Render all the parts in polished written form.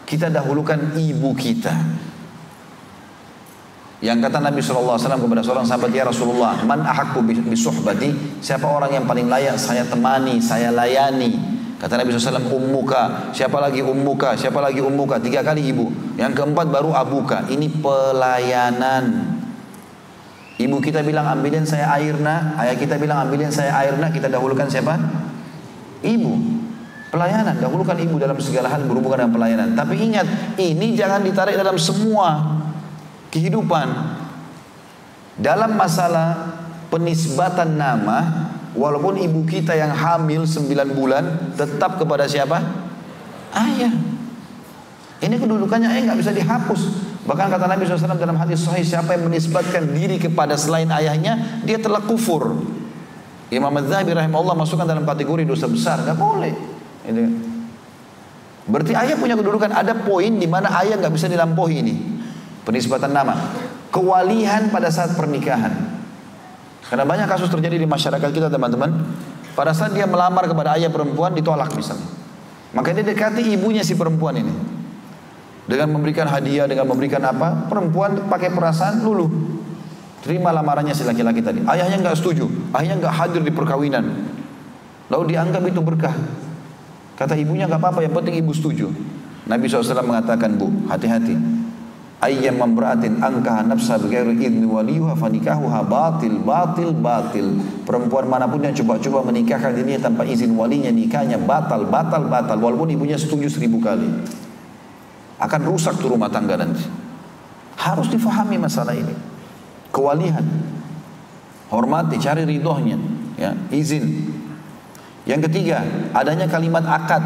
kita dahulukan ibu kita. Yang kata Nabi SAW kepada seorang sahabat, ya Rasulullah, man ahakku bisuhbati, siapa orang yang paling layak saya temani, saya layani. Kata Nabi SAW, ummuka, siapa lagi ummuka, siapa lagi ummuka, 3 kali ibu. Yang keempat baru abuka, ini pelayanan. Ibu kita bilang ambilin saya air nak, ayah kita bilang ambilin saya air nak, kita dahulukan siapa? Ibu. Pelayanan, dahulukan ibu dalam segala hal berhubungan dengan pelayanan. Tapi ingat, ini jangan ditarik dalam semua kehidupan. Dalam masalah penisbatan nama, walaupun ibu kita yang hamil 9 bulan, tetap kepada siapa? Ayah. Ini kedudukannya ayah nggak bisa dihapus. Bahkan kata Nabi SAW dalam hadis sahih, siapa yang menisbatkan diri kepada selain ayahnya, dia telah kufur. Imam Az-Zahabi rahimahullah masukkan dalam kategori dosa besar, nggak boleh. Berarti ayah punya kedudukan. Ada poin di mana ayah nggak bisa dilampaui ini. Penisbatan nama, kewalihan pada saat pernikahan. Karena banyak kasus terjadi di masyarakat kita teman-teman. Pada saat dia melamar kepada ayah perempuan, ditolak misalnya. Maka dia dekati ibunya si perempuan ini. Dengan memberikan hadiah, dengan memberikan apa, perempuan pakai perasaan luluh. Terima lamarannya si laki-laki tadi. Ayahnya nggak setuju, ayahnya nggak hadir di perkawinan. Lalu dianggap itu berkah. Kata ibunya nggak apa-apa, yang penting ibu setuju. Nabi SAW mengatakan, bu, hati-hati. Ayyam mamra'atin angkaha nafsa bighairi idzni waliyuha fanikahuha batil. Perempuan manapun yang coba-coba menikahkan dirinya tanpa izin walinya, nikahnya batal. Walaupun ibunya setuju 1000 kali. Akan rusak tuh rumah tangga nanti. Harus difahami masalah ini. Kewalihan. Hormati, cari ridhonya, ya, izin. Yang ketiga, adanya kalimat akad.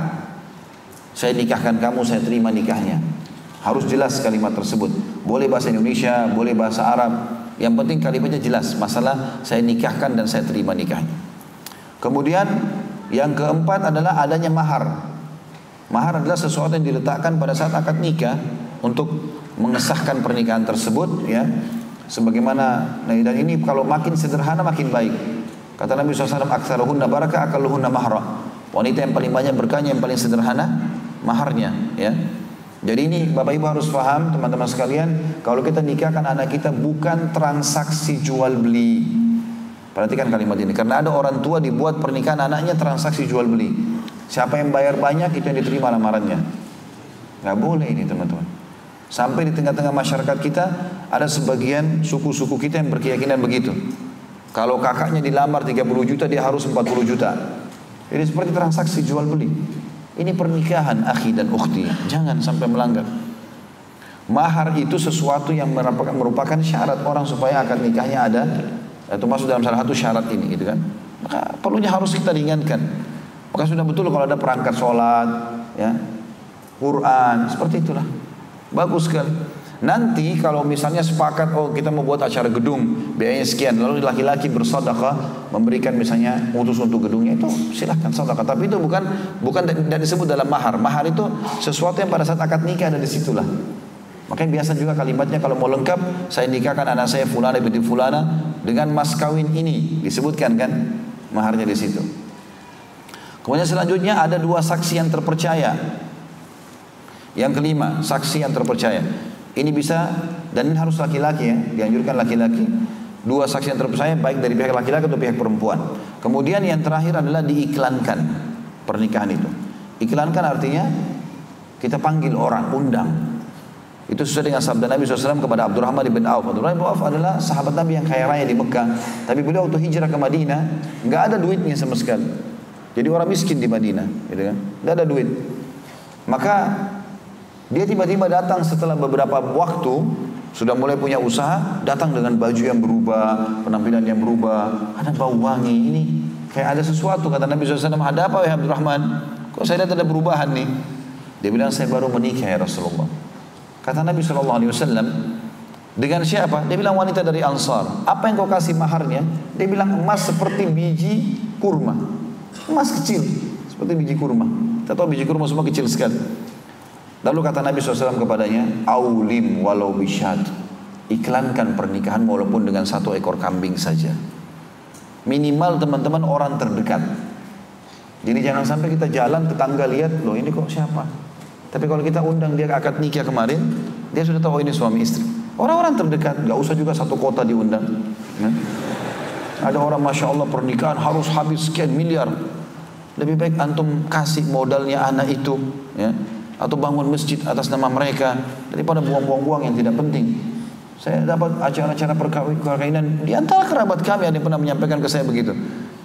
Saya nikahkan kamu, saya terima nikahnya. Harus jelas kalimat tersebut. Boleh bahasa Indonesia, boleh bahasa Arab. Yang penting kalimatnya jelas. Masalah saya nikahkan dan saya terima nikahnya. Kemudian yang keempat adalah adanya mahar. Mahar adalah sesuatu yang diletakkan pada saat akad nikah untuk mengesahkan pernikahan tersebut, ya. Sebagaimana, dan ini kalau makin sederhana makin baik. Kata Nabi SAW, aktsaruhunna barakah aqalluhunna mahra. Wanita yang paling banyak berkahnya, yang paling sederhana maharnya, ya. Jadi ini Bapak Ibu harus paham teman-teman sekalian, kalau kita nikahkan anak kita bukan transaksi jual beli. Perhatikan kalimat ini, karena ada orang tua dibuat pernikahan anaknya transaksi jual beli. Siapa yang bayar banyak itu yang diterima lamarannya. Gak boleh ini teman-teman. Sampai di tengah-tengah masyarakat kita ada sebagian suku-suku kita yang berkeyakinan begitu. Kalau kakaknya dilamar 30 juta, dia harus 40 juta. Jadi seperti transaksi jual beli. Ini pernikahan akhi dan ukhti, jangan sampai melanggar. Mahar itu sesuatu yang merupakan syarat orang supaya akad nikahnya ada, atau masuk dalam salah satu syarat ini, gitu kan. Maka perlunya harus kita ringankan. Maka sudah betul kalau ada perangkat sholat, ya, Quran, seperti itulah. Bagus sekali. Nanti kalau misalnya sepakat, oh kita mau buat acara gedung, biayanya sekian, lalu laki-laki bersedekah memberikan misalnya utus untuk gedungnya, itu silahkan sedekah. Tapi itu bukan tidak disebut dalam mahar. Mahar itu sesuatu yang pada saat akad nikah ada di situlah. Makanya biasa juga kalimatnya kalau mau lengkap, saya nikahkan anak saya fulana binti fulana dengan mas kawin ini, disebutkan kan maharnya di situ. Kemudian selanjutnya ada 2 saksi yang terpercaya. Yang kelima, saksi yang terpercaya. Ini bisa, dan ini harus laki-laki, ya, dianjurkan laki-laki. 2 saksi yang terpercaya baik dari pihak laki-laki atau pihak perempuan. Kemudian yang terakhir adalah diiklankan pernikahan itu. Iklankan artinya kita panggil orang, undang. Itu sesuai dengan sabda Nabi SAW kepada Abdurrahman bin Auf. Abdurrahman bin Auf adalah sahabat Nabi yang kaya raya di Mekah. Tapi beliau waktu hijrah ke Madinah nggak ada duitnya sama sekali. Jadi orang miskin di Madinah, gitu kan? Nggak ada duit. Maka dia tiba-tiba datang setelah beberapa waktu, sudah mulai punya usaha, datang dengan baju yang berubah, penampilan yang berubah, ada bau wangi, ini kayak ada sesuatu. Kata Nabi SAW, ada apa ya Abdurrahman? Kok saya lihat ada perubahan nih? Dia bilang, saya baru menikah ya Rasulullah. Kata Nabi SAW, dengan siapa? Dia bilang wanita dari Ansar. Apa yang kau kasih maharnya? Dia bilang emas seperti biji kurma. Emas kecil, seperti biji kurma. Kita tahu biji kurma semua kecil sekali. Lalu kata Nabi SAW kepadanya, aulim walau bisyad, iklankan pernikahan walaupun dengan 1 ekor kambing saja. Minimal teman-teman orang terdekat. Jadi jangan sampai kita jalan tetangga lihat, loh ini kok siapa? Tapi kalau kita undang dia akad nikah kemarin, dia sudah tahu ini suami istri. Orang-orang terdekat, nggak usah juga satu kota diundang. Ya. Ada orang Masya Allah pernikahan harus habis sekian miliar. Lebih baik antum kasih modalnya anak itu, ya, atau bangun masjid atas nama mereka daripada buang-buang yang tidak penting. Saya dapat acara-acara perkawinan di antara kerabat kami ada yang pernah menyampaikan ke saya begitu.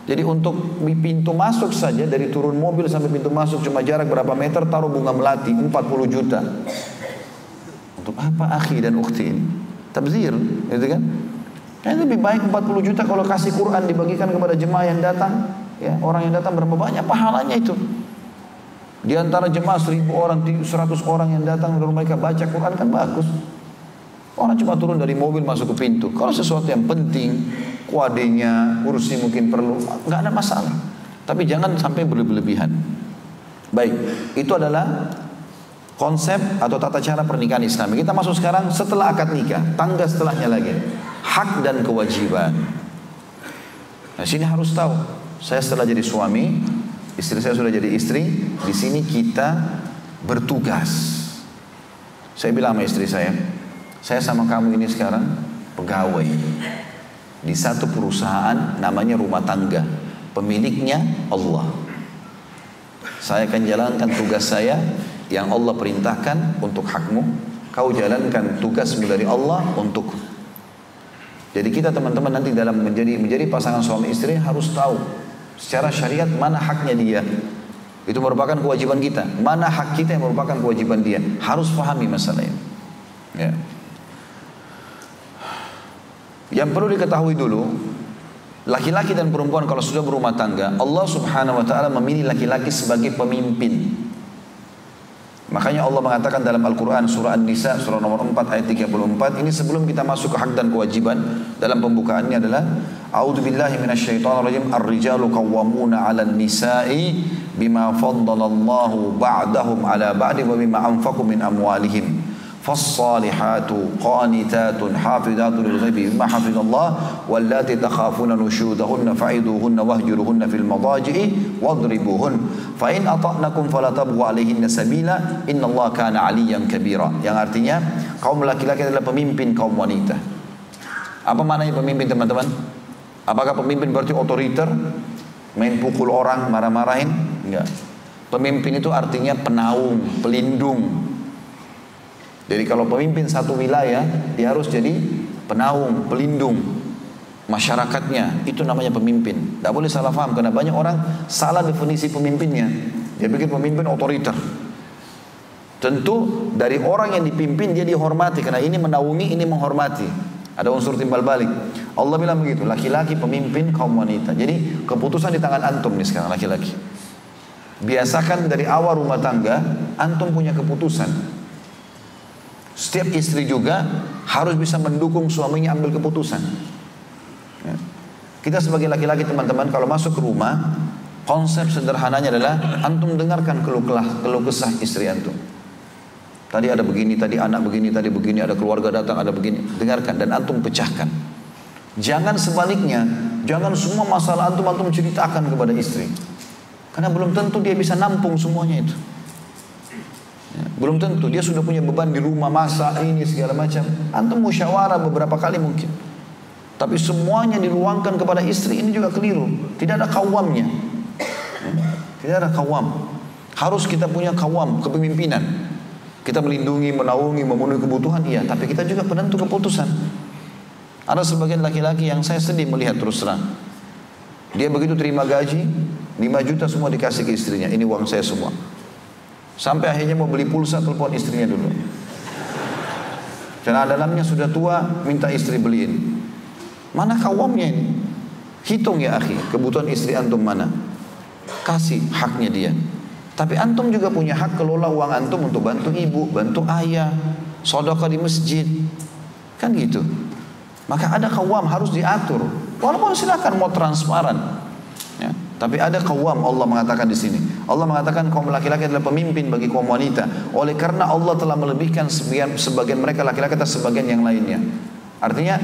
Jadi untuk pintu masuk saja dari turun mobil sampai pintu masuk cuma jarak berapa meter taruh bunga melati 40 juta. Untuk apa akhi dan ukhti ini? Tabzir, gitu kan? Lebih baik 40 juta kalau kasih Quran dibagikan kepada jemaah yang datang, ya, orang yang datang berapa banyak pahalanya itu. Di antara jemaah 1000 orang, 100 orang yang datang lalu mereka baca Quran kan bagus. Orang cuma turun dari mobil masuk ke pintu. Kalau sesuatu yang penting, kuadenya, kursi mungkin perlu, nggak ada masalah. Tapi jangan sampai berlebihan. Baik, itu adalah konsep atau tata cara pernikahan Islam. Kita masuk sekarang setelah akad nikah, tangga setelahnya lagi. Hak dan kewajiban. Nah, sini harus tahu, saya setelah jadi suami, istri saya sudah jadi istri, di sini kita bertugas. Saya bilang sama istri saya sama kamu ini sekarang pegawai di satu perusahaan namanya rumah tangga. Pemiliknya Allah. Saya akan jalankan tugas saya yang Allah perintahkan untuk hakmu. Kau jalankan tugasmu dari Allah untuk. Jadi kita teman-teman nanti dalam menjadi pasangan suami istri harus tahu secara syariat mana haknya dia. Itu merupakan kewajiban kita. Mana hak kita yang merupakan kewajiban dia. Harus pahami masalah ini. Ya. Yang perlu diketahui dulu, laki-laki dan perempuan kalau sudah berumah tangga, Allah Subhanahu wa taala memilih laki-laki sebagai pemimpin. Makanya Allah mengatakan dalam Al-Quran surah An-Nisa surah nomor 4 ayat 34, ini sebelum kita masuk ke hak dan kewajiban, dalam pembukaannya adalah A'udzubillahi minasyaitonirrajim, ar-rijalu qawwamuna 'alan nisa'i bima faddalallahu ba'dahum 'ala ba'di wa bima anfaqu min amwalihim. فالصالحات قانتات حافظات للغيب بما حفظ الله واللاتي تخافون نشوزهن فعظوهن واهجروهن في المضاجع واضربوهن فإن أطعنكم فلا تبغوا عليهن سبيلا إن الله كان عليا كبيرا. Yang artinya kaum laki-laki adalah pemimpin kaum wanita. Apa maknanya pemimpin teman-teman? Apakah pemimpin berarti otoriter, main pukul orang, marah-marahin? Enggak. Pemimpin itu artinya penaung, pelindung. Jadi kalau pemimpin satu wilayah, dia harus jadi penaung, pelindung masyarakatnya. Itu namanya pemimpin. Tidak boleh salah paham, karena banyak orang salah definisi pemimpinnya. Dia pikir pemimpin otoriter. Tentu dari orang yang dipimpin dia dihormati, karena ini menaungi, ini menghormati. Ada unsur timbal balik. Allah bilang begitu, laki-laki pemimpin kaum wanita. Jadi keputusan di tangan antum nih sekarang laki-laki. Biasakan dari awal rumah tangga, antum punya keputusan. Setiap istri juga harus bisa mendukung suaminya ambil keputusan. Ya. Kita sebagai laki-laki teman-teman kalau masuk ke rumah, konsep sederhananya adalah antum dengarkan keluh kesah istri antum. Tadi ada begini, tadi anak begini, tadi begini, ada keluarga datang, ada begini. Dengarkan dan antum pecahkan. Jangan sebaliknya, jangan semua masalah antum ceritakan kepada istri. Karena belum tentu dia bisa nampung semuanya itu. Belum tentu, dia sudah punya beban di rumah, masak ini segala macam. Antum musyawarah beberapa kali mungkin. Tapi semuanya diluangkan kepada istri, ini juga keliru. Tidak ada kawamnya. Tidak ada kawam. Harus kita punya kawam, kepemimpinan. Kita melindungi, menaungi, memenuhi kebutuhan, iya. Tapi kita juga penentu keputusan. Ada sebagian laki-laki yang saya sedih melihat terus terang. Dia begitu terima gaji, 5 juta semua dikasih ke istrinya. Ini uang saya semua. Sampai akhirnya mau beli pulsa, telepon istrinya dulu. Karena dalamnya sudah tua, minta istri beliin. Mana kawamnya ini? Hitung ya akhi, kebutuhan istri antum mana? Kasih haknya dia. Tapi antum juga punya hak kelola uang antum untuk bantu ibu, bantu ayah, sedekah di masjid. Kan gitu. Maka ada kawam harus diatur. Walaupun silakan mau transparan. Ya. Tapi ada kawam, Allah mengatakan di sini. Allah mengatakan kaum laki-laki adalah pemimpin bagi kaum wanita. Oleh karena Allah telah melebihkan sebagian mereka laki-laki atas sebagian yang lainnya. Artinya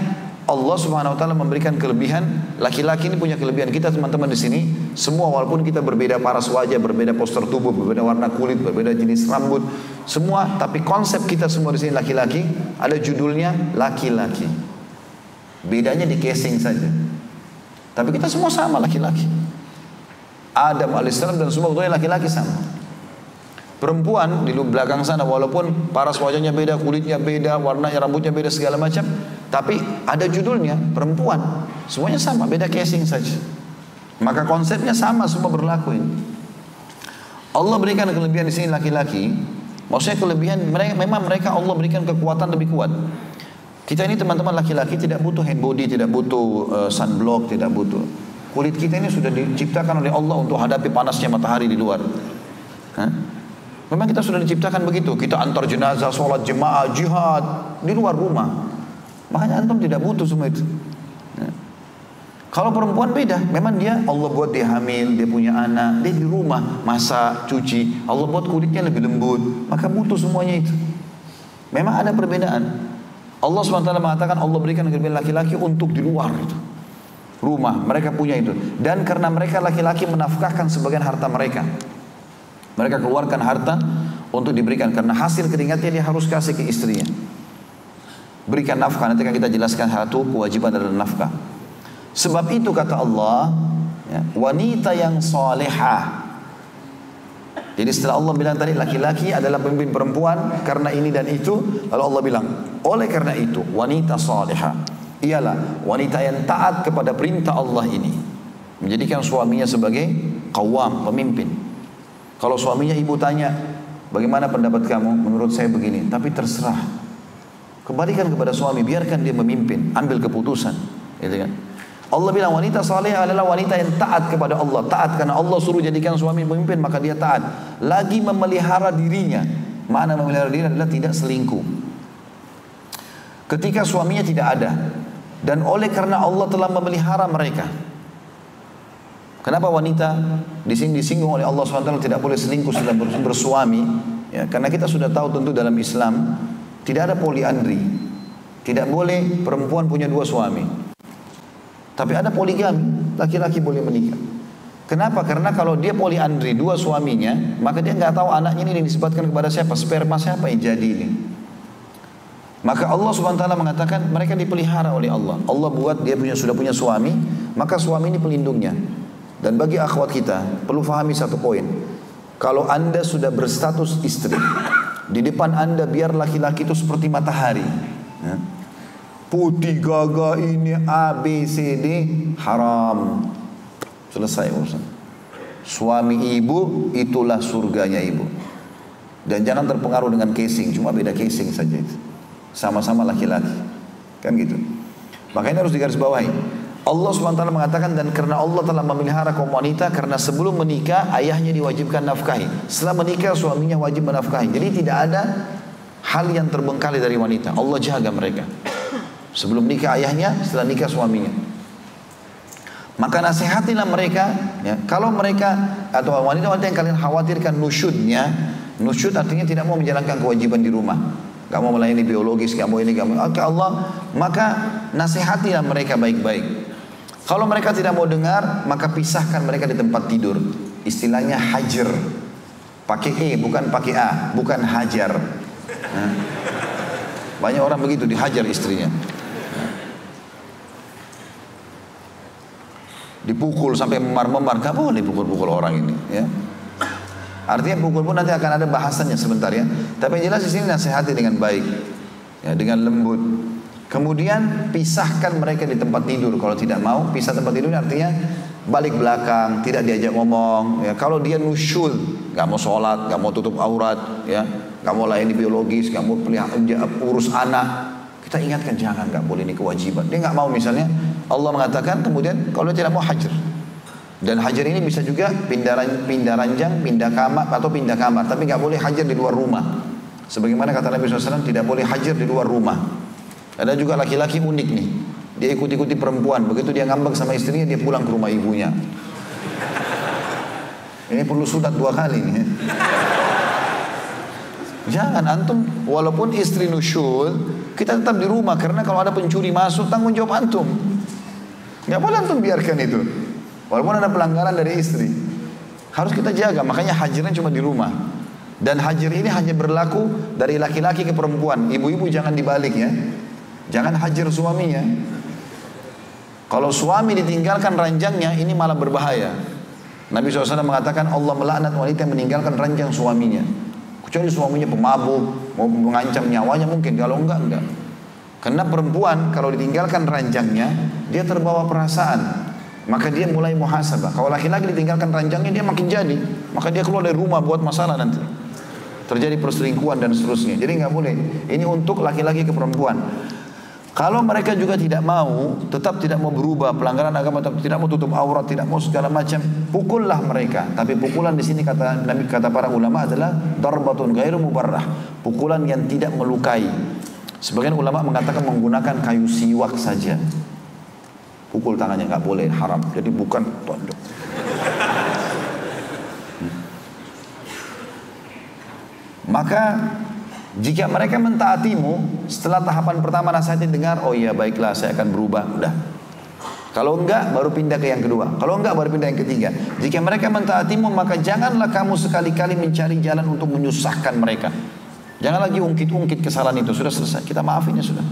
Allah Subhanahu wa taala memberikan kelebihan. Laki-laki ini punya kelebihan. Kita teman-teman di sini semua walaupun kita berbeda paras wajah, berbeda postur tubuh, berbeda warna kulit, berbeda jenis rambut, semua, tapi konsep kita semua di sini laki-laki, ada judulnya laki-laki. Bedanya di casing saja. Tapi kita semua sama laki-laki. Adam alaihissalam dan semua betulnya laki-laki sama. Perempuan di belakang sana walaupun paras wajahnya beda, kulitnya beda, warnanya rambutnya beda segala macam, tapi ada judulnya perempuan. Semuanya sama, beda casing saja. Maka konsepnya sama, semua berlaku ini. Allah berikan kelebihan di sini laki-laki. Maksudnya kelebihan mereka, memang mereka Allah berikan kekuatan lebih kuat. Kita ini teman-teman laki-laki tidak butuh hand body, tidak butuh sunblock, tidak butuh. Kulit kita ini sudah diciptakan oleh Allah untuk hadapi panasnya matahari di luar. Memang kita sudah diciptakan begitu. Kita antar jenazah, sholat jemaah, jihad di luar rumah. Makanya antum tidak butuh semua itu. Kalau perempuan beda, memang dia Allah buat dia hamil, dia punya anak, dia di rumah masak, cuci. Allah buat kulitnya lebih lembut, maka butuh semuanya itu. Memang ada perbedaan. Allah SWT mengatakan Allah berikan kelebihan laki-laki untuk di luar itu. Rumah, mereka punya itu. Dan karena mereka laki-laki menafkahkan sebagian harta mereka. Mereka keluarkan harta untuk diberikan. Karena hasil keringatnya dia harus kasih ke istrinya. Berikan nafkah, nanti akan kita jelaskan satu kewajiban adalah nafkah. Sebab itu kata Allah, ya, wanita yang salihah. Jadi setelah Allah bilang tadi laki-laki adalah pemimpin perempuan karena ini dan itu, lalu Allah bilang, oleh karena itu wanita salihah ialah wanita yang taat kepada perintah Allah ini, menjadikan suaminya sebagai qawwam, pemimpin. Kalau suaminya ibu tanya, bagaimana pendapat kamu? Menurut saya begini, tapi terserah. Kembalikan kepada suami, biarkan dia memimpin, ambil keputusan, gitu kan? Allah bilang wanita saleh adalah wanita yang taat kepada Allah. Taat karena Allah suruh jadikan suami pemimpin, maka dia taat. Lagi memelihara dirinya. Makna memelihara diri adalah tidak selingkuh. Ketika suaminya tidak ada. Dan oleh karena Allah telah memelihara mereka. Kenapa wanita di sini disinggung oleh Allah SWT tidak boleh selingkuh setelah bersuami? Ya, karena kita sudah tahu tentu dalam Islam tidak ada poliandri. Tidak boleh perempuan punya dua suami. Tapi ada poligami, laki-laki boleh menikah. Kenapa? Karena kalau dia poliandri, dua suaminya, maka dia nggak tahu anaknya ini disebutkan kepada siapa, sperma siapa yang jadi ini. Maka Allah SWT mengatakan mereka dipelihara oleh Allah. Allah buat dia sudah punya suami, maka suami ini pelindungnya. Dan bagi akhwat kita perlu fahami satu poin. Kalau anda sudah berstatus istri, di depan anda biar laki-laki itu seperti matahari. Ya. Putih gagah ini A, B, C, D haram. Selesai urusan. Suami ibu itulah surganya ibu. Dan jangan terpengaruh dengan casing, cuma beda casing saja itu. Sama-sama laki-laki. Kan gitu. Makanya harus digarisbawahi. Allah SWT mengatakan dan karena Allah telah memelihara kaum wanita karena sebelum menikah ayahnya diwajibkan nafkahi. Setelah menikah suaminya wajib menafkahi. Jadi tidak ada hal yang terbengkalai dari wanita. Allah jaga mereka. Sebelum nikah ayahnya, setelah nikah suaminya. Maka nasihatilah mereka, ya, kalau mereka atau wanita-wanita yang kalian khawatirkan nusyudnya, nusyud artinya tidak mau menjalankan kewajiban di rumah, gak mau melayani biologis, gak mau ini, gak mau. Oke Allah, maka nasihatilah mereka baik-baik. Kalau mereka tidak mau dengar, maka pisahkan mereka di tempat tidur. Istilahnya hajar, pakai E bukan pakai A, bukan hajar. Nah, banyak orang begitu dihajar istrinya. Dipukul sampai memar-memar, gak boleh pukul-pukul orang ini, ya. Artinya pukul pun nanti akan ada bahasannya sebentar ya. Tapi yang jelas di sini nasihati dengan baik, ya, dengan lembut. Kemudian pisahkan mereka di tempat tidur. Kalau tidak mau pisah tempat tidur artinya balik belakang, tidak diajak ngomong. Ya, kalau dia nusyul, gak mau sholat, gak mau tutup aurat, ya, gak mau layani biologis, gak mau urus anak, kita ingatkan jangan, gak boleh, ini kewajiban. Dia gak mau misalnya. Allah mengatakan kemudian kalau dia tidak mau hajar. Dan hajar ini bisa juga pindah ranjang, pindah kamar atau pindah kamar. Tapi nggak boleh hajar di luar rumah. Sebagaimana kata Nabi SAW tidak boleh hajar di luar rumah. Ada juga laki-laki unik nih. Dia ikut-ikuti perempuan. Begitu dia ngambek sama istrinya dia pulang ke rumah ibunya. Ini perlu sunat 2 kali nih. Jangan antum walaupun istri nusyul kita tetap di rumah karena kalau ada pencuri masuk tanggung jawab antum. Nggak boleh antum biarkan itu. Walaupun ada pelanggaran dari istri harus kita jaga. Makanya hajarnya cuma di rumah. Dan hajar ini hanya berlaku dari laki-laki ke perempuan. Ibu-ibu jangan dibalik ya. Jangan hajar suaminya. Kalau suami ditinggalkan ranjangnya, ini malah berbahaya. Nabi SAW mengatakan Allah melaknat wanita yang meninggalkan ranjang suaminya. Kecuali suaminya pemabuk, mau mengancam nyawanya mungkin. Kalau enggak. Karena perempuan kalau ditinggalkan ranjangnya, dia terbawa perasaan. Maka dia mulai muhasabah. Kalau laki-laki ditinggalkan ranjangnya, dia makin jadi. Maka dia keluar dari rumah buat masalah nanti. Terjadi perselingkuhan dan seterusnya. Jadi nggak boleh. Ini untuk laki-laki ke perempuan. Kalau mereka juga tidak mau, tetap tidak mau berubah, pelanggaran agama, tetap tidak mau tutup aurat, tidak mau segala macam, pukullah mereka. Tapi pukulan di sini kata Nabi, kata para ulama adalah darbatun ghairu mubarrah, pukulan yang tidak melukai. Sebagian ulama mengatakan menggunakan kayu siwak saja. Pukul tangannya nggak boleh, haram. Jadi bukan tonjok. Maka jika mereka mentaatimu, setelah tahapan pertama nasihatnya dengar, oh iya baiklah saya akan berubah, udah. Kalau enggak baru pindah ke yang kedua. Kalau enggak baru pindah yang ketiga. Jika mereka mentaatimu, maka janganlah kamu sekali-kali mencari jalan untuk menyusahkan mereka. Jangan lagi ungkit-ungkit kesalahan itu, sudah selesai, kita maafin ya sudah.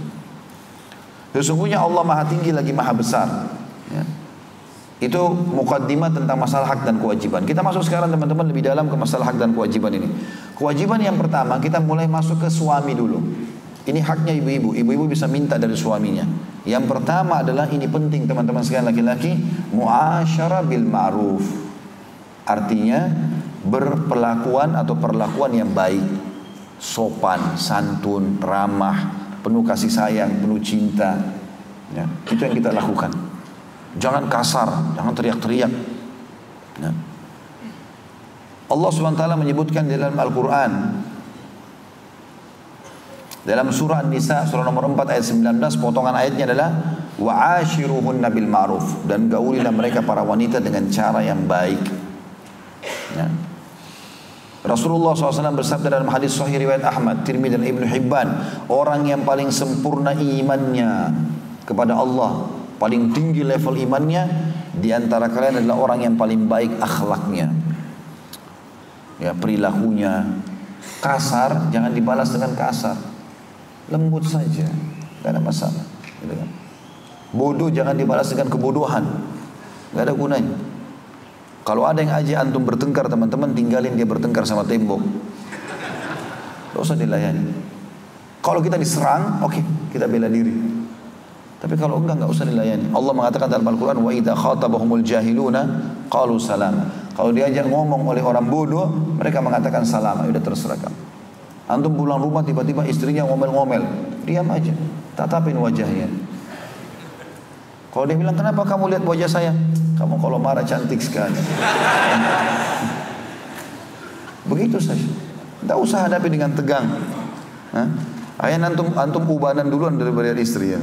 Sesungguhnya Allah Maha Tinggi lagi Maha Besar ya. Itu mukaddimah tentang masalah hak dan kewajiban. Kita masuk sekarang teman-teman lebih dalam ke masalah hak dan kewajiban ini. Kewajiban yang pertama, kita mulai masuk ke suami dulu. Ini haknya ibu-ibu. Ibu-ibu bisa minta dari suaminya. Yang pertama adalah, ini penting teman-teman sekalian laki-laki, muasyarah bil ma'ruf. Artinya berperlakuan atau perlakuan yang baik, sopan, santun, ramah, penuh kasih sayang, penuh cinta ya. Itu yang kita lakukan. Jangan kasar, jangan teriak-teriak ya. Allah SWT menyebutkan di dalam Al-Quran, dalam surah An-Nisa surah nomor 4 ayat 19, potongan ayatnya adalah wa'ashiruhunna bil ma'ruf, dan gaulilah mereka para wanita dengan cara yang baik ya. Rasulullah SAW bersabda dalam hadis sahih riwayat Ahmad, Tirmidzi dan Ibnu Hibban, orang yang paling sempurna imannya kepada Allah, paling tinggi level imannya di antara kalian adalah orang yang paling baik akhlaknya. Ya, perilakunya. Kasar jangan dibalas dengan kasar. Lembut saja, enggak ada masalah, gitu kan. Bodoh jangan dibalas dengan kebodohan. Enggak ada gunanya. Kalau ada yang ajak antum bertengkar teman-teman, tinggalin dia bertengkar sama tembok. Tidak usah dilayani. Kalau kita diserang, oke, kita bela diri. Tapi kalau enggak usah dilayani. Allah mengatakan dalam Al-Quran, wa idza khatabahumul jahiluna qalu salam. Kalau diajak ngomong oleh orang bodoh, mereka mengatakan salam. Udah terserah kamu. Antum pulang rumah tiba-tiba istrinya ngomel-ngomel, diam aja, tatapin wajahnya. Kalau dia bilang, kenapa kamu lihat wajah saya? Kamu kalau marah cantik sekali. Begitu saja. Tidak usah hadapi dengan tegang. Ayah antum ubanan duluan daripada istri ya.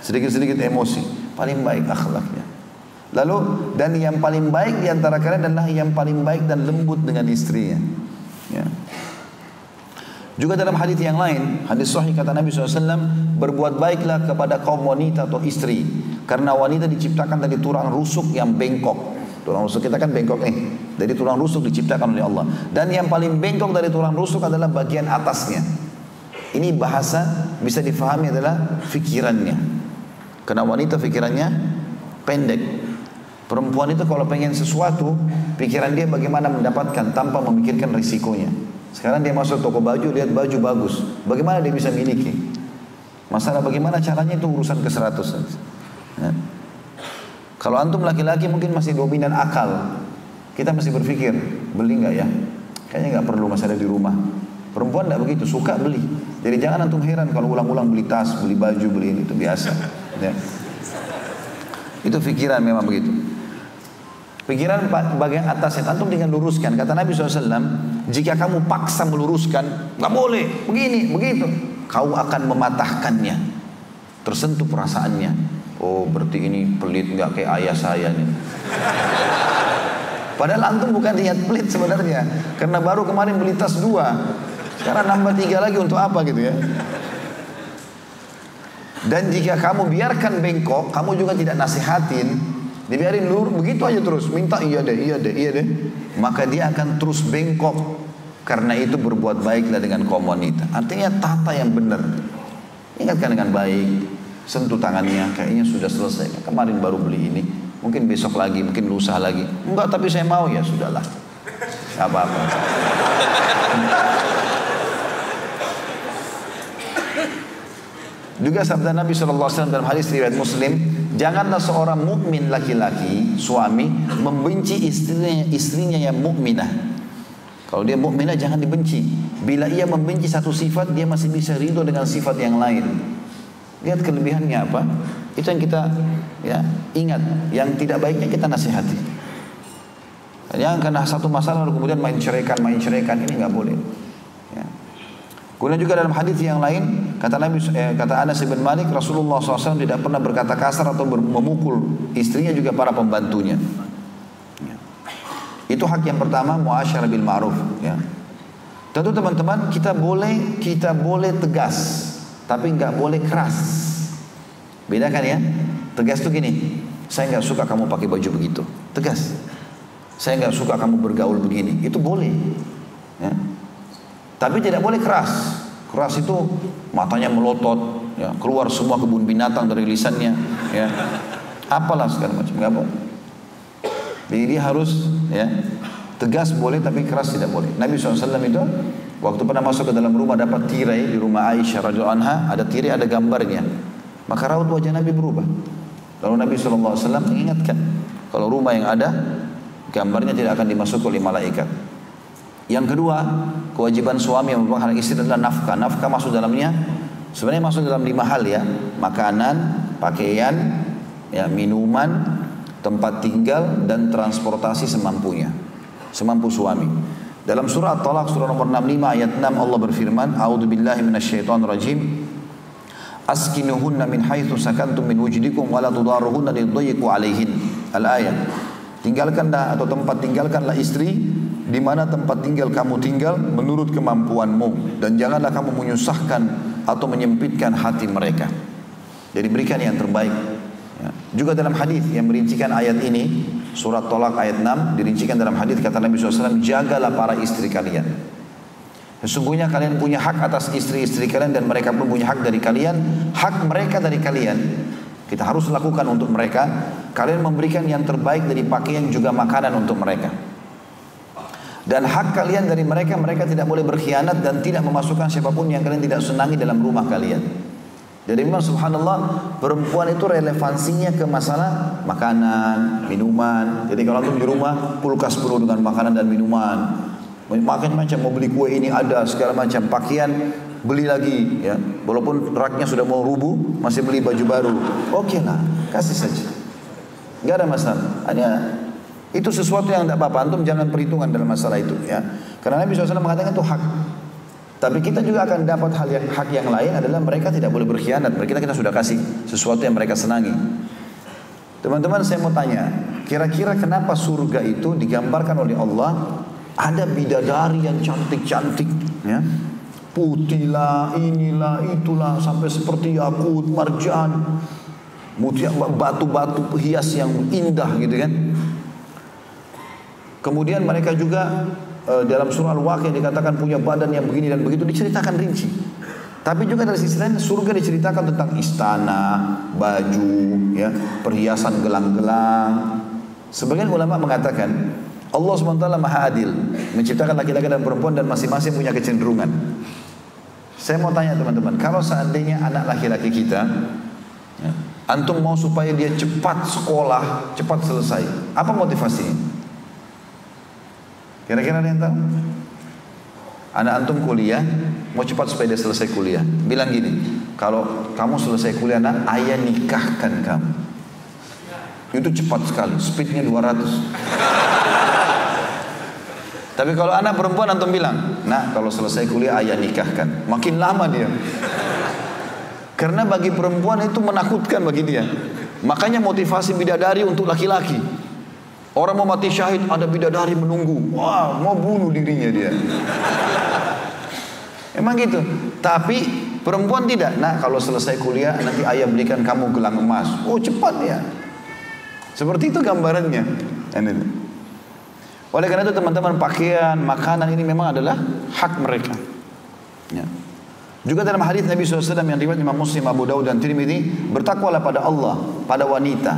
Sedikit-sedikit emosi. Paling baik akhlaknya. Lalu, dan yang paling baik diantara kalian adalah yang paling baik dan lembut dengan istrinya ya. Juga dalam hadis yang lain, hadis sahih kata Nabi SAW, berbuat baiklah kepada kaum wanita atau istri, karena wanita diciptakan dari tulang rusuk yang bengkok. Tulang rusuk kita kan bengkok dari tulang rusuk diciptakan oleh Allah. Dan yang paling bengkok dari tulang rusuk adalah bagian atasnya. Ini bahasa bisa difahami adalah fikirannya, karena wanita fikirannya pendek. Perempuan itu kalau pengen sesuatu, pikiran dia bagaimana mendapatkan tanpa memikirkan risikonya. Sekarang dia masuk toko baju, lihat baju bagus, bagaimana dia bisa miliki? Masalah bagaimana caranya itu urusan ke-100 ya. Kalau antum laki-laki mungkin masih dominan akal, kita masih berpikir, beli nggak ya? Kayaknya nggak perlu, masih ada di rumah. Perempuan nggak begitu, suka beli. Jadi jangan antum heran kalau ulang-ulang beli tas, beli baju, beli ini, itu biasa ya. Itu pikiran memang begitu. Pikiran bagian atasnya antum dengan luruskan. Kata Nabi SAW, jika kamu paksa meluruskan, nggak boleh, begini, begitu, kau akan mematahkannya. Tersentuh perasaannya. Oh berarti ini pelit, nggak kayak ayah saya nih. Padahal antum bukan niat pelit sebenarnya, karena baru kemarin beli tas 2, sekarang nambah 3 lagi untuk apa gitu ya. Dan jika kamu biarkan bengkok, kamu juga tidak nasihatin, dibiarin lurus begitu aja terus, minta iya deh, maka dia akan terus bengkok. Karena itu berbuat baiklah dengan kaum wanita. Artinya tata yang benar. Ingatkan dengan baik, sentuh tangannya, kayaknya sudah selesai. Kemarin baru beli ini, mungkin besok lagi, mungkin lusa lagi. Enggak, tapi saya mau, ya sudahlah. Gak apa-apa. Juga sabda Nabi SAW dalam hadis riwayat Muslim, janganlah seorang mukmin laki-laki, suami, membenci istrinya yang mukminah. Kalau dia mukminah jangan dibenci. Bila ia membenci satu sifat, dia masih bisa ridho dengan sifat yang lain. Lihat kelebihannya apa? Itu yang kita ingat. Yang tidak baiknya kita nasihati. Jangan karena satu masalah lalu kemudian main ceraikan, ini nggak boleh. Ya. Kemudian juga dalam hadis yang lain kata Anas bin Malik, Rasulullah SAW tidak pernah berkata kasar atau memukul istrinya juga para pembantunya. Ya. Itu hak yang pertama, muasyarah bil ma'ruf. Ya. Tentu teman-teman kita boleh tegas, tapi nggak boleh keras. Bedakan ya. Tegas tuh gini, saya nggak suka kamu pakai baju begitu. Tegas. Saya nggak suka kamu bergaul begini. Itu boleh. Ya. Tapi tidak boleh keras. Keras itu matanya melotot, ya, keluar semua kebun binatang dari lisannya, ya. Apalah segala macam, nggak boleh. Jadi dia harus tegas boleh tapi keras tidak boleh. Nabi SAW itu waktu pernah masuk ke dalam rumah dapat tirai di rumah Aisyah radhiyallahu anha, ada tirai ada gambarnya. Maka raut wajah Nabi berubah. Lalu Nabi SAW mengingatkan kalau rumah yang ada gambarnya tidak akan dimasuki oleh malaikat. Yang kedua, kewajiban suami yang merupakan hak istri adalah nafkah. Nafkah masuk dalamnya, sebenarnya masuk dalam 5 hal ya. Makanan, pakaian, minuman, tempat tinggal, dan transportasi semampunya. Semampu suami. Dalam surah At-Talaq, surah nomor 65 ayat 6 Allah berfirman, A'udzubillahi minasyaitonirrajim. Askinuhunna min haitsu sakantum min wujdikum wa la tudaruhunna lidayyiqu 'alaihin. Al-ayat. Tinggalkanlah atau tinggalkanlah istri di mana tempat tinggal kamu tinggal menurut kemampuanmu, dan janganlah kamu menyusahkan atau menyempitkan hati mereka. Jadi berikan yang terbaik. Ya. Juga dalam hadis yang merincikan ayat ini, surat Tolak ayat 6 dirincikan dalam hadis kata Nabi SAW, jagalah para istri kalian. Sesungguhnya kalian punya hak atas istri-istri kalian dan mereka pun punya hak dari kalian. Hak mereka dari kalian kita harus lakukan untuk mereka. Kalian memberikan yang terbaik dari pakaian juga makanan untuk mereka. Dan hak kalian dari mereka, mereka tidak boleh berkhianat dan tidak memasukkan siapapun yang kalian tidak senangi dalam rumah kalian. Jadi memang subhanallah perempuan itu relevansinya ke masalah makanan, minuman. Jadi kalau antum di rumah kulkas penuh dengan makanan dan minuman, makan macam mau beli kue ini ada segala macam, pakaian beli lagi ya. Walaupun raknya sudah mau rubuh masih beli baju baru. Oke lah, kasih saja. Enggak ada masalah. Hanya itu sesuatu yang tidak apa-apa. Antum jangan perhitungan dalam masalah itu ya. Karena Nabi SAW mengatakan itu hak. Tapi kita juga akan dapat hak yang lain adalah mereka tidak boleh berkhianat. Kita sudah kasih sesuatu yang mereka senangi. Teman-teman saya mau tanya, kira-kira kenapa surga itu digambarkan oleh Allah ada bidadari yang cantik-cantik ya? Putih lah, inilah, itulah, sampai seperti yakut, marjan, batu-batu hias yang indah gitu kan. Kemudian mereka juga dalam surah Al-Waqiah dikatakan punya badan yang begini dan begitu, diceritakan rinci. Tapi juga dari sisi lain surga diceritakan tentang istana, baju, ya, perhiasan gelang-gelang. Sebagian ulama mengatakan Allah SWT maha adil, menciptakan laki-laki dan perempuan dan masing-masing punya kecenderungan. Saya mau tanya teman-teman, kalau seandainya anak laki-laki kita ya, antum mau supaya dia cepat sekolah, cepat selesai, apa motivasinya? Kira-kira ada yang tahu? Anak antum kuliah, mau cepat supaya dia selesai kuliah. Bilang gini, kalau kamu selesai kuliah nak, ayah nikahkan kamu. Itu cepat sekali, speednya 200. Tapi kalau anak perempuan antum bilang, nak kalau selesai kuliah ayah nikahkan. Makin lama dia. Karena bagi perempuan itu menakutkan bagi dia. Makanya motivasi bidadari untuk laki-laki. Orang mau mati syahid, ada bidadari menunggu. Wah, mau bunuh dirinya dia. Emang gitu. Tapi perempuan tidak. Nah, kalau selesai kuliah nanti ayah belikan kamu gelang emas. Oh, cepat ya. Seperti itu gambarannya. Oleh karena itu teman-teman, pakaian, makanan ini memang adalah hak mereka. Ya. Juga dalam hadis Nabi SAW yang riwayat Imam Muslim, Abu Daud dan Tirmidzi, bertakwalah pada Allah, pada wanita,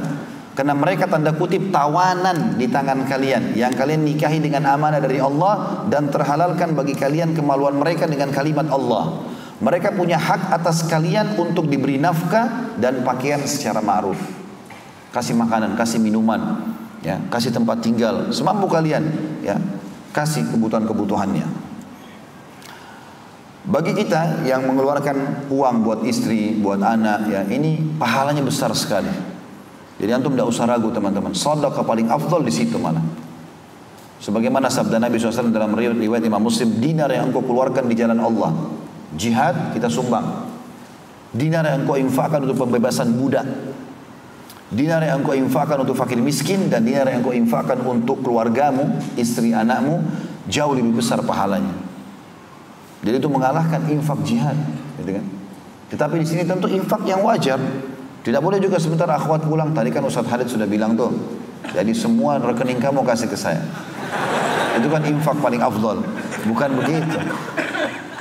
karena mereka tanda kutip tawanan di tangan kalian, yang kalian nikahi dengan amanah dari Allah, dan terhalalkan bagi kalian kemaluan mereka dengan kalimat Allah. Mereka punya hak atas kalian untuk diberi nafkah dan pakaian secara ma'ruf. Kasih makanan, kasih minuman, ya, kasih tempat tinggal semampu kalian, ya, kasih kebutuhan-kebutuhannya. Bagi kita yang mengeluarkan uang buat istri, buat anak, ya, ini pahalanya besar sekali. Jadi antum tidak usah ragu teman-teman, sedekah paling afdal di situ mana. Sebagaimana sabda Nabi SAW dalam riwayat Imam Muslim, dinar yang engkau keluarkan di jalan Allah, jihad kita sumbang. Dinar yang engkau infakkan untuk pembebasan budak, dinar yang engkau infakkan untuk fakir miskin, dan dinar yang engkau infakkan untuk keluargamu, istri anakmu, jauh lebih besar pahalanya. Jadi itu mengalahkan infak jihad, gitu kan? Tetapi di sini tentu infak yang wajar. Tidak boleh juga sebentar akhwat pulang. Tadi kan Ustaz Khalid sudah bilang tuh, jadi semua rekening kamu kasih ke saya. Itu kan infak paling afdal. Bukan begitu.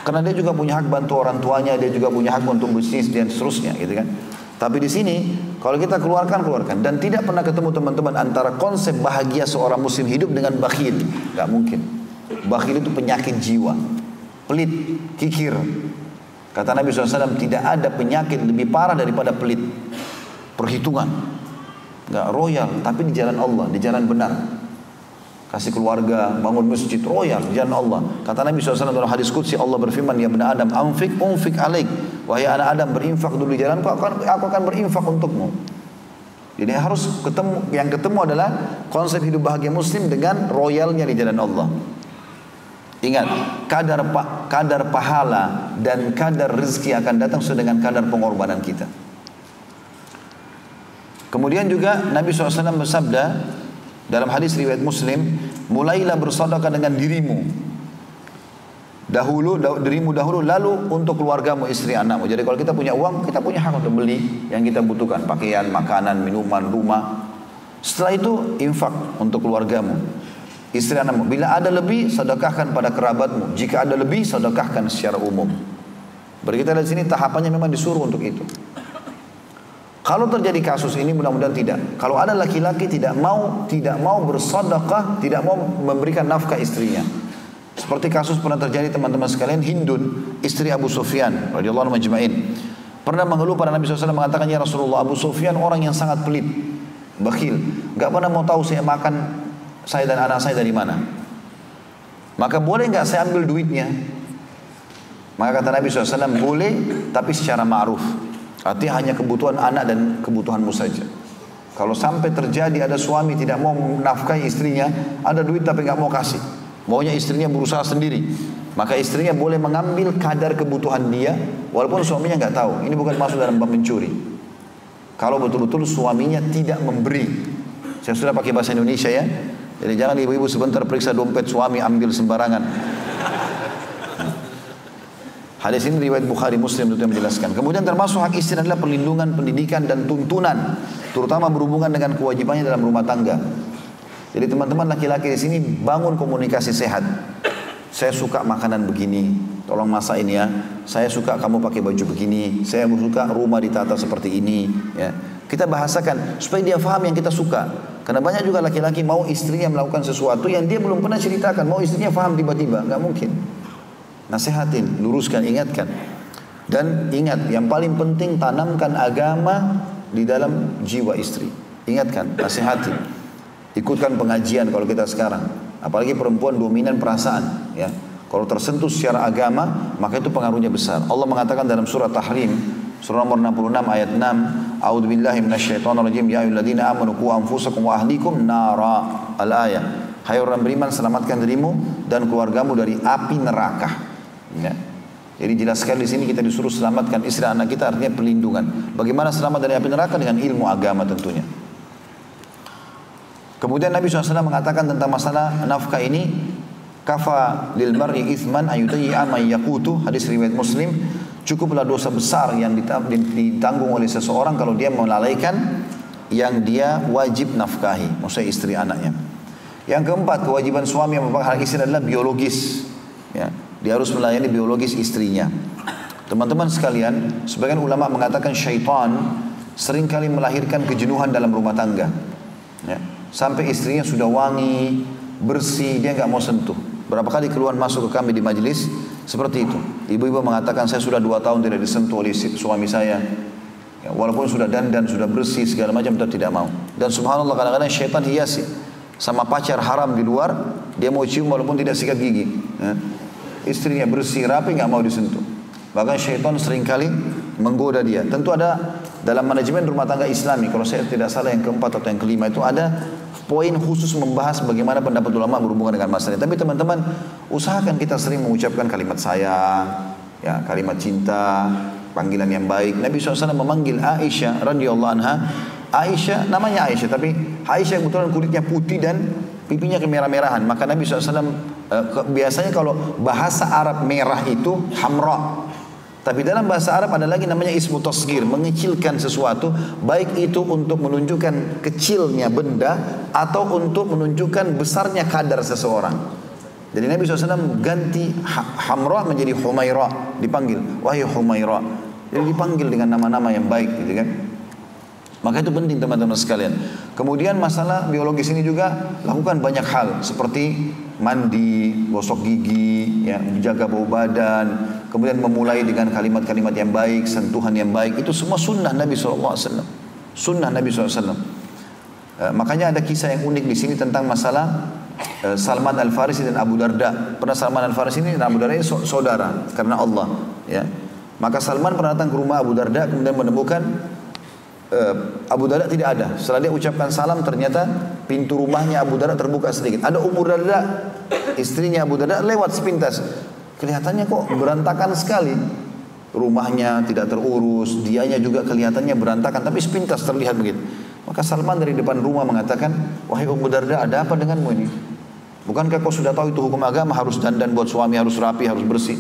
Karena dia juga punya hak bantu orang tuanya, dia juga punya hak untuk bisnis dan seterusnya, gitu kan? Tapi di sini kalau kita keluarkan, dan tidak pernah ketemu teman-teman antara konsep bahagia seorang muslim hidup dengan bakhil. Gak mungkin. Bakhil itu penyakit jiwa, pelit, kikir. Kata Nabi SAW, tidak ada penyakit lebih parah daripada pelit. Perhitungan, gak royal, tapi di jalan Allah, di jalan benar. Kasih keluarga, bangun masjid, royal di jalan Allah. Kata Nabi SAW dalam hadis qudsi, Allah berfirman, ya bani Adam, unfik alaik. Wahai anak Adam, berinfak dulu di jalanku, aku akan berinfak untukmu. Jadi harus ketemu, yang ketemu adalah konsep hidup bahagia muslim dengan royalnya di jalan Allah. Ingat, kadar pahala dan kadar rezeki akan datang sesuai dengan kadar pengorbanan kita. Kemudian juga Nabi SAW bersabda dalam hadis riwayat Muslim, mulailah bersedekah dengan dirimu dahulu, lalu untuk keluargamu, istri, anakmu. Jadi kalau kita punya uang, kita punya hak untuk beli yang kita butuhkan, pakaian, makanan, minuman, rumah. Setelah itu infak untuk keluargamu, istri, anakmu. Bila ada lebih, sedekahkan pada kerabatmu. Jika ada lebih, sedekahkan secara umum. Berkita dari sini tahapannya memang disuruh untuk itu. Kalau terjadi kasus ini, mudah-mudahan tidak. Kalau ada laki-laki tidak mau bersedekah, tidak mau memberikan nafkah istrinya. Seperti kasus pernah terjadi teman-teman sekalian, Hindun, istri Abu Sufyan radhiyallahu anhu majma'in, pernah mengeluh pada Nabi SAW, mengatakan, ya Rasulullah, Abu Sufyan orang yang sangat pelit, bakhil, gak pernah mau tahu saya makan, saya dan anak saya dari mana. Maka boleh nggak saya ambil duitnya? Maka kata Nabi SAW, boleh, tapi secara ma'ruf. Artinya hanya kebutuhan anak dan kebutuhanmu saja. Kalau sampai terjadi ada suami tidak mau menafkahi istrinya, ada duit tapi nggak mau kasih, maunya istrinya berusaha sendiri, maka istrinya boleh mengambil kadar kebutuhan dia, walaupun suaminya nggak tahu. Ini bukan masuk dalam bab mencuri. Kalau betul-betul suaminya tidak memberi. Saya sudah pakai bahasa Indonesia ya. Jadi jangan ibu-ibu sebentar periksa dompet suami ambil sembarangan. Hadis ini riwayat Bukhari, Muslim itu yang menjelaskan. Kemudian termasuk hak istri adalah perlindungan, pendidikan dan tuntunan, terutama berhubungan dengan kewajibannya dalam rumah tangga. Jadi teman-teman laki-laki di sini bangun komunikasi sehat. Saya suka makanan begini, tolong masak ini ya. Saya suka kamu pakai baju begini. Saya suka rumah ditata seperti ini. Ya. Kita bahasakan supaya dia faham yang kita suka. Karena banyak juga laki-laki mau istrinya melakukan sesuatu yang dia belum pernah ceritakan. Mau istrinya faham tiba-tiba, nggak mungkin. Nasihatin, luruskan, ingatkan. Dan ingat, yang paling penting tanamkan agama di dalam jiwa istri. Ingatkan, nasihatin. Ikutkan pengajian kalau kita sekarang. Apalagi perempuan dominan perasaan, ya. Kalau tersentuh secara agama, maka itu pengaruhnya besar. Allah mengatakan dalam surah Tahrim, surah nomor 66 ayat 6, A'udzubillahi minasyaitonirrajim, ya ayyuhalladzina amanu qu anfusakum wa ahlikum nara. Al-ayat. Hai orang beriman, selamatkan dirimu dan keluargamu dari api neraka. Ya. Jadi jelas sekali di sini kita disuruh selamatkan istri anak kita, artinya perlindungan. Bagaimana selamat dari api neraka? Dengan ilmu agama tentunya. Kemudian Nabi SAW mengatakan tentang masalah nafkah ini, kafa lil mar'i ithman ayutayyi'a man yaqutu, hadis riwayat Muslim, cukuplah dosa besar yang ditanggung oleh seseorang kalau dia melalaikan yang dia wajib nafkahi, maksudnya istri anaknya. Yang keempat, kewajiban suami yang merupakan hak istri adalah biologis. Ya, dia harus melayani biologis istrinya. Teman-teman sekalian, sebagian ulama mengatakan syaitan seringkali melahirkan kejenuhan dalam rumah tangga. Ya, sampai istrinya sudah wangi, bersih, dia nggak mau sentuh. Berapa kali keluhan masuk ke kami di majelis seperti itu. Ibu-ibu mengatakan saya sudah 2 tahun tidak disentuh oleh suami saya. Ya, walaupun sudah dandan, sudah bersih segala macam tetap tidak mau. Dan subhanallah kadang-kadang syaitan hiasi sama pacar haram di luar, dia mau cium walaupun tidak sikat gigi. Ya. Istrinya bersih, rapi, nggak mau disentuh. Bahkan syaitan seringkali menggoda dia. Tentu ada dalam manajemen rumah tangga Islami, kalau saya tidak salah yang keempat atau yang kelima itu ada poin khusus membahas bagaimana pendapat ulama berhubungan dengan masalah ini. Tapi teman-teman, usahakan kita sering mengucapkan kalimat sayang, ya, kalimat cinta, panggilan yang baik. Nabi SAW memanggil Aisyah radhiyallahu anha. Aisyah, namanya Aisyah, tapi Aisyah kebetulan kulitnya putih dan pipinya kemerah-merahan. Maka Nabi SAW biasanya kalau bahasa Arab merah itu hamra. Tapi dalam bahasa Arab ada lagi namanya ismu tasghir, mengecilkan sesuatu, baik itu untuk menunjukkan kecilnya benda atau untuk menunjukkan besarnya kadar seseorang. Jadi Nabi SAW ganti hamra menjadi Humaira, dipanggil, wahai Humaira. Jadi dipanggil dengan nama-nama yang baik, gitu kan? Maka itu penting teman-teman sekalian. Kemudian masalah biologis ini juga lakukan banyak hal seperti mandi, gosok gigi, ya, menjaga bau badan, kemudian memulai dengan kalimat-kalimat yang baik, sentuhan yang baik. Itu semua sunnah Nabi SAW. Sunnah Nabi SAW. Makanya ada kisah yang unik di sini tentang masalah Salman Al-Farisi dan Abu Darda. Pernah Salman Al-Farisi ini dan Abu Darda ini saudara karena Allah. Ya. Maka Salman pernah datang ke rumah Abu Darda kemudian menemukan Abu Darda tidak ada. Setelah dia ucapkan salam ternyata pintu rumahnya Abu Darda terbuka sedikit. Ada Ummu Darda, istrinya Abu Darda lewat sepintas. Kelihatannya kok berantakan sekali. Rumahnya tidak terurus, dianya juga kelihatannya berantakan, tapi sepintas terlihat begitu. Maka Salman dari depan rumah mengatakan, wahai Ummu Darda, ada apa denganmu ini? Bukankah kau sudah tahu itu hukum agama, harus dandan buat suami, harus rapi, harus bersih?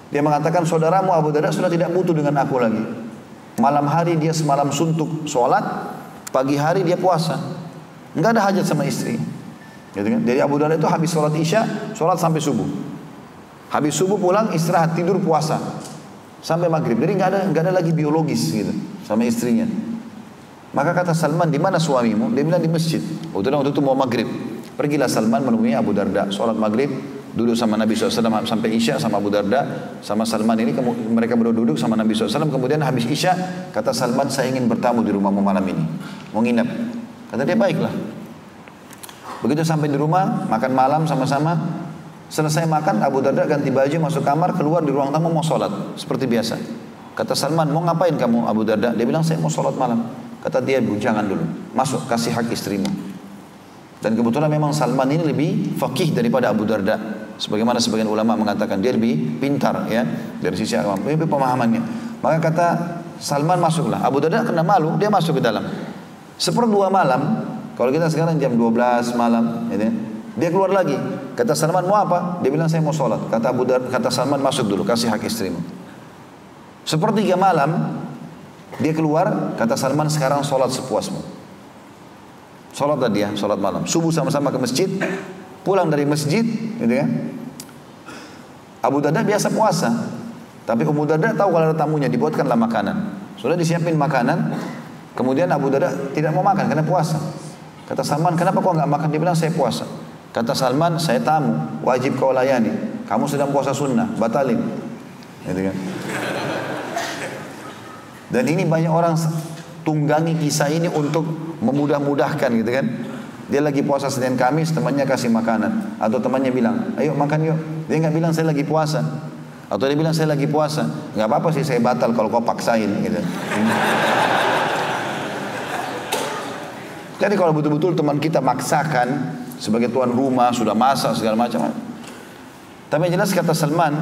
Dia mengatakan, saudaramu Abu Darda sudah tidak butuh dengan aku lagi. Malam hari dia semalam suntuk sholat, pagi hari dia puasa. Enggak ada hajat sama istri. Gitu kan? Jadi Abu Darda itu habis sholat isya, sholat sampai subuh. Habis subuh pulang istirahat, tidur puasa sampai maghrib. Jadi enggak ada lagi biologis gitu sama istrinya. Maka kata Salman, di mana suamimu? Dia bilang di masjid. Kebetulan waktu itu mau maghrib. Pergilah Salman menemui Abu Darda, sholat maghrib, duduk sama Nabi SAW sampai Isya sama Abu Darda sama Salman ini. Mereka berdua duduk sama Nabi SAW. Kemudian habis Isya kata Salman, saya ingin bertamu di rumahmu malam ini, mau nginap. Kata dia, baiklah. Begitu sampai di rumah, makan malam sama-sama. Selesai makan, Abu Darda ganti baju, masuk kamar, keluar di ruang tamu mau sholat seperti biasa. Kata Salman, mau ngapain kamu Abu Darda? Dia bilang, saya mau sholat malam. Kata dia, jangan dulu, masuk, kasih hak istrimu. Dan kebetulan memang Salman ini lebih faqih daripada Abu Darda. Sebagaimana sebagian ulama mengatakan dia lebih pintar ya dari sisi agama, lebih pemahamannya. Maka kata Salman, masuklah. Abu Darda kena malu, dia masuk ke dalam. 1/2 malam, kalau kita sekarang jam 12 malam, gitu, dia keluar lagi. Kata Salman, mau apa? Dia bilang, saya mau sholat. Kata Abu Darda, kata Salman, masuk dulu, kasih hak istrimu. 1/3 malam, dia keluar. Kata Salman, sekarang sholat sepuasmu. Sholatlah dia, sholat malam. Subuh sama-sama ke masjid, pulang dari masjid, gitu ya. Abu Darda biasa puasa, tapi Ummu Darda tahu kalau ada tamunya, dibuatkanlah makanan. Sudah disiapin makanan, kemudian Abu Darda tidak mau makan karena puasa. Kata Salman, kenapa kau nggak makan? Dia bilang, saya puasa. Kata Salman, saya tamu, wajib kau layani. Kamu sedang puasa sunnah, batalin. Gitu kan. Dan ini banyak orang tunggangi kisah ini untuk memudah-mudahkan gitu kan. Dia lagi puasa Senin Kamis, temannya kasih makanan. Atau temannya bilang, ayo makan yuk. Dia nggak bilang saya lagi puasa. Atau dia bilang saya lagi puasa. Nggak apa-apa sih saya batal kalau kau paksain gitu. Jadi kalau betul-betul teman kita maksakan sebagai tuan rumah, sudah masak segala macam. Tapi yang jelas kata Salman,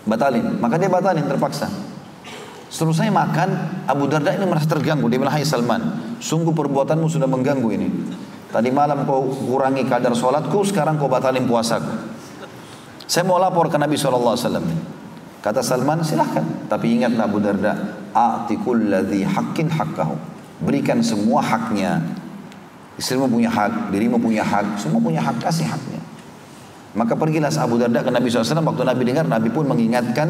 batalin. Maka dia batalin terpaksa. Seterusnya makan, Abu Darda ini merasa terganggu. Dia bilang, hai Salman, sungguh perbuatanmu sudah mengganggu ini. Tadi malam kau kurangi kadar sholatku, sekarang kau batalin puasaku. Saya mau lapor ke Nabi SAW. Kata Salman, silahkan. Tapi ingatlah Abu Darda, a'ti kulladzi haqqin haqqahu. Berikan semua haknya. Istrimu punya hak, dirimu punya hak, semua punya hak, kasih haknya. Maka pergilah Abu Darda ke Nabi SAW. Waktu Nabi dengar, Nabi pun mengingatkan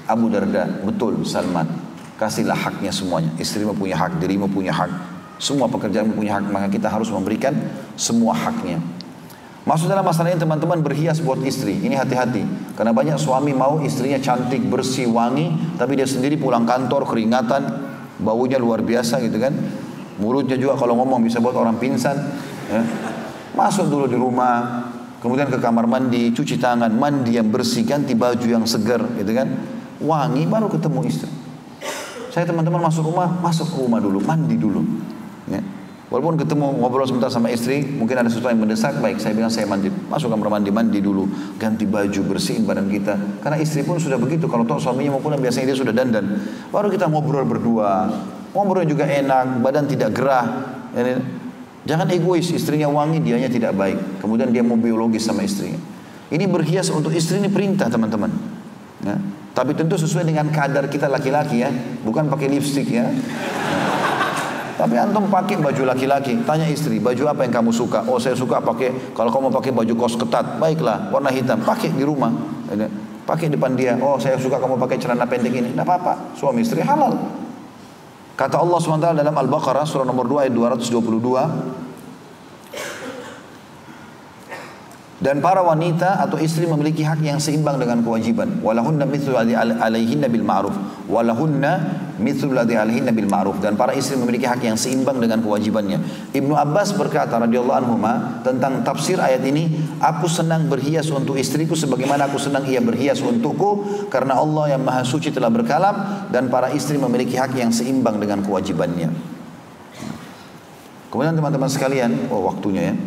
Abu Darda, betul Salman, kasihlah haknya semuanya. Istrimu punya hak, dirimu punya hak, semua pekerjaanmu punya hak, maka kita harus memberikan semua haknya. Masuk dalam masalahnya teman-teman, berhias buat istri. Ini hati-hati, karena banyak suami mau istrinya cantik, bersih, wangi, tapi dia sendiri pulang kantor keringatan, baunya luar biasa gitu kan. Mulutnya juga kalau ngomong bisa buat orang pingsan ya. Masuk dulu di rumah, kemudian ke kamar mandi, cuci tangan, mandi yang bersih, ganti baju yang segar gitu kan, wangi, baru ketemu istri. Saya teman-teman masuk ke rumah dulu, mandi dulu ya. Walaupun ketemu ngobrol sebentar sama istri, mungkin ada sesuatu yang mendesak, baik saya bilang saya mandi, masuk kamar mandi, mandi dulu, ganti baju, bersihin badan kita. Karena istri pun sudah begitu, kalau tahu suaminya mau pulang biasanya dia sudah dandan. Baru kita ngobrol berdua, ngobrol juga enak, badan tidak gerah. Jangan egois, istrinya wangi, dianya tidak baik. Kemudian dia mau biologis sama istrinya. Ini berhias untuk istri ini perintah teman-teman ya. Tapi tentu sesuai dengan kadar kita laki-laki ya, bukan pakai lipstik ya. Tapi antum pakai baju laki-laki, tanya istri, baju apa yang kamu suka? Oh saya suka pakai, kalau kamu pakai baju kaos ketat, baiklah, warna hitam, pakai di rumah, pakai depan dia. Oh saya suka kamu pakai celana pendek ini, tidak apa-apa, suami istri halal. Kata Allah SWT dalam Al-Baqarah surah nomor 2 ayat 222, dan para wanita atau istri memiliki hak yang seimbang dengan kewajiban. Walahunna mithlu alaihinna bil ma'ruf. Walahunna mithlu alaihinna bil ma'ruf. Dan para istri memiliki hak yang seimbang dengan kewajibannya. Ibnu Abbas berkata radhiyallahu anhuma tentang tafsir ayat ini, aku senang berhias untuk istriku sebagaimana aku senang ia berhias untukku, karena Allah yang Maha Suci telah berkalam dan para istri memiliki hak yang seimbang dengan kewajibannya. Kemudian teman-teman sekalian, waktunya ya.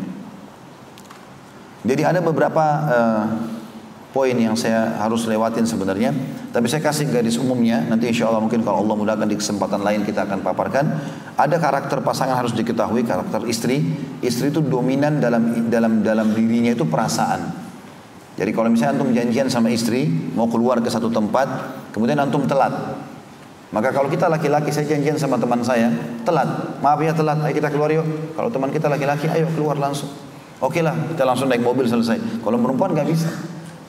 Jadi ada beberapa poin yang saya harus lewatin sebenarnya, tapi saya kasih garis umumnya. Nanti insya Allah mungkin kalau Allah mudahkan di kesempatan lain kita akan paparkan. Ada karakter pasangan harus diketahui, karakter istri. Istri itu dominan dalam dirinya itu perasaan. Jadi kalau misalnya antum janjian sama istri mau keluar ke satu tempat, kemudian antum telat. Maka kalau kita laki-laki, saya janjian sama teman saya, telat, maaf ya telat, ayo kita keluar yuk. Kalau teman kita laki-laki, ayo keluar langsung. Oke lah, kita langsung naik mobil selesai. Kalau perempuan nggak bisa.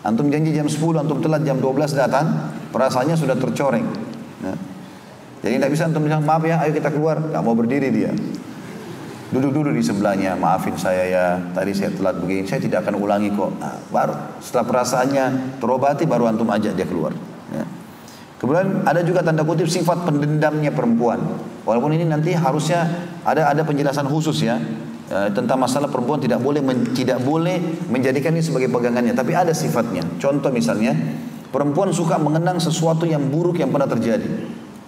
Antum janji jam 10, antum telat jam 12 datang, perasaannya sudah tercoreng. Nah, jadi nggak bisa antum bilang maaf ya, ayo kita keluar. Nggak mau berdiri dia. Duduk-duduk di sebelahnya, maafin saya ya, tadi saya telat begini, saya tidak akan ulangi kok. Nah, baru setelah perasaannya terobati, baru antum ajak dia keluar. Ya. Kemudian ada juga tanda kutip sifat pendendamnya perempuan. Walaupun ini nanti harusnya ada penjelasan khusus ya. Tentang masalah perempuan tidak boleh menjadikan ini sebagai pegangannya, tapi ada sifatnya. Contoh misalnya, perempuan suka mengenang sesuatu yang buruk yang pernah terjadi.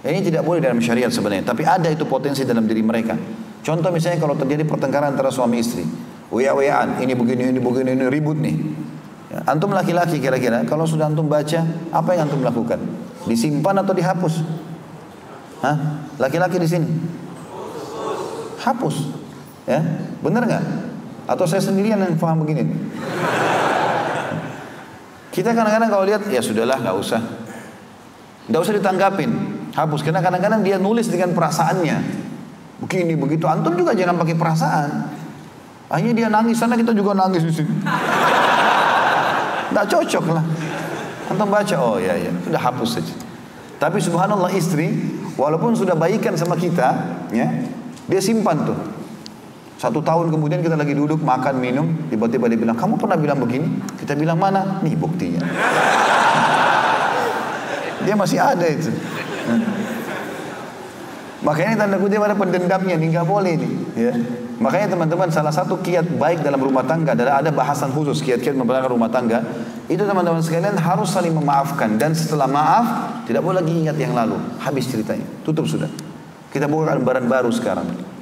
Ini tidak boleh dalam syariat sebenarnya, tapi ada itu potensi dalam diri mereka. Contoh misalnya kalau terjadi pertengkaran antara suami istri, ini begini, ini ribut nih. Ya, antum laki-laki kira-kira kalau sudah antum baca, apa yang antum lakukan? Disimpan atau dihapus? Hah? Laki-laki di sini? Hapus. Ya, benar nggak? Atau saya sendirian yang paham begini? Kita kadang-kadang kalau lihat, ya sudahlah, nggak usah ditanggapin, hapus. Karena kadang-kadang dia nulis dengan perasaannya, begini begitu. Antum juga jangan pakai perasaan. Akhirnya dia nangis sana, kita juga nangis di sini. Nggak cocok lah. Antum baca, oh ya, sudah hapus saja. Tapi subhanallah istri, walaupun sudah baikan sama kita, ya, dia simpan tuh. 1 tahun kemudian kita lagi duduk makan minum, tiba-tiba dia bilang, kamu pernah bilang begini? Kita bilang mana? Nih buktinya. Dia masih ada itu. Makanya tanda kutip ada pendendamnya, nih nggak boleh nih. Ya. Makanya teman-teman, salah satu kiat baik dalam rumah tangga adalah ada bahasan khusus kiat-kiat mempertahankan rumah tangga. Itu teman-teman sekalian harus saling memaafkan, dan setelah maaf tidak boleh lagi ingat yang lalu. Habis ceritanya, tutup sudah. Kita buka lembaran baru sekarang.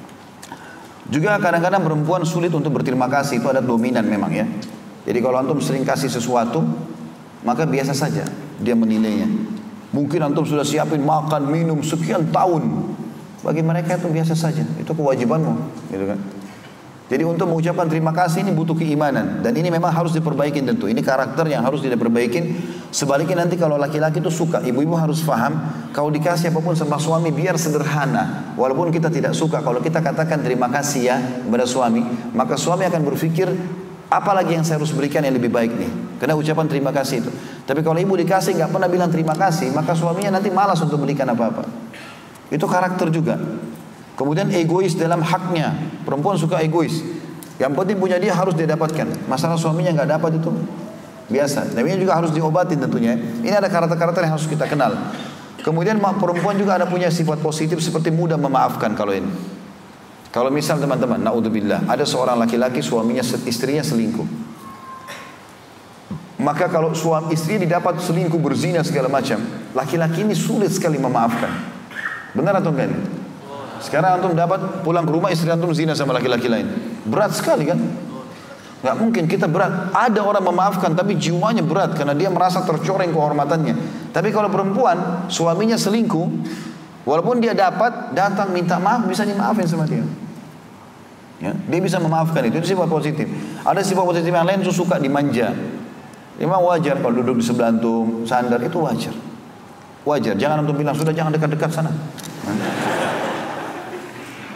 Juga kadang-kadang perempuan sulit untuk berterima kasih, itu ada dominan memang ya. Jadi kalau antum sering kasih sesuatu, maka biasa saja dia menilainya. Mungkin antum sudah siapin makan minum sekian tahun, bagi mereka itu biasa saja, itu kewajibanmu, gitu kan. Jadi untuk mengucapkan terima kasih ini butuh keimanan. Dan ini memang harus diperbaiki tentu. Ini karakter yang harus diperbaikin. Sebaliknya nanti kalau laki-laki itu suka, ibu-ibu harus paham, kalau dikasih apapun sama suami biar sederhana. Walaupun kita tidak suka, kalau kita katakan terima kasih ya kepada suami, maka suami akan berpikir, apalagi yang saya harus berikan yang lebih baik nih. Karena ucapan terima kasih itu. Tapi kalau ibu dikasih nggak pernah bilang terima kasih, maka suaminya nanti malas untuk berikan apa-apa. Itu karakter juga. Kemudian egois dalam haknya. Perempuan suka egois. Yang penting punya dia harus dia dapatkan. Masalah suaminya nggak dapat itu biasa. Namanya juga harus diobatin tentunya. Ini ada karakter-karakter yang harus kita kenal. Kemudian perempuan juga ada punya sifat positif seperti mudah memaafkan kalau ini. Kalau misal teman-teman, naudzubillah, ada seorang laki-laki istrinya selingkuh. Maka kalau suami istri didapat selingkuh, berzina segala macam, laki-laki ini sulit sekali memaafkan. Benar atau enggak? Sekarang antum dapat pulang ke rumah istri antum zina sama laki-laki lain. Berat sekali kan? Gak mungkin kita berat. Ada orang memaafkan tapi jiwanya berat karena dia merasa tercoreng kehormatannya. Tapi kalau perempuan suaminya selingkuh, walaupun dia dapat datang minta maaf, bisa dimaafin sama dia. Ya, dia bisa memaafkan itu sifat positif. Ada sifat positif yang lain suka dimanja. Memang wajar kalau duduk di sebelah antum sandar itu wajar. Wajar. Jangan antum bilang sudah jangan dekat-dekat sana.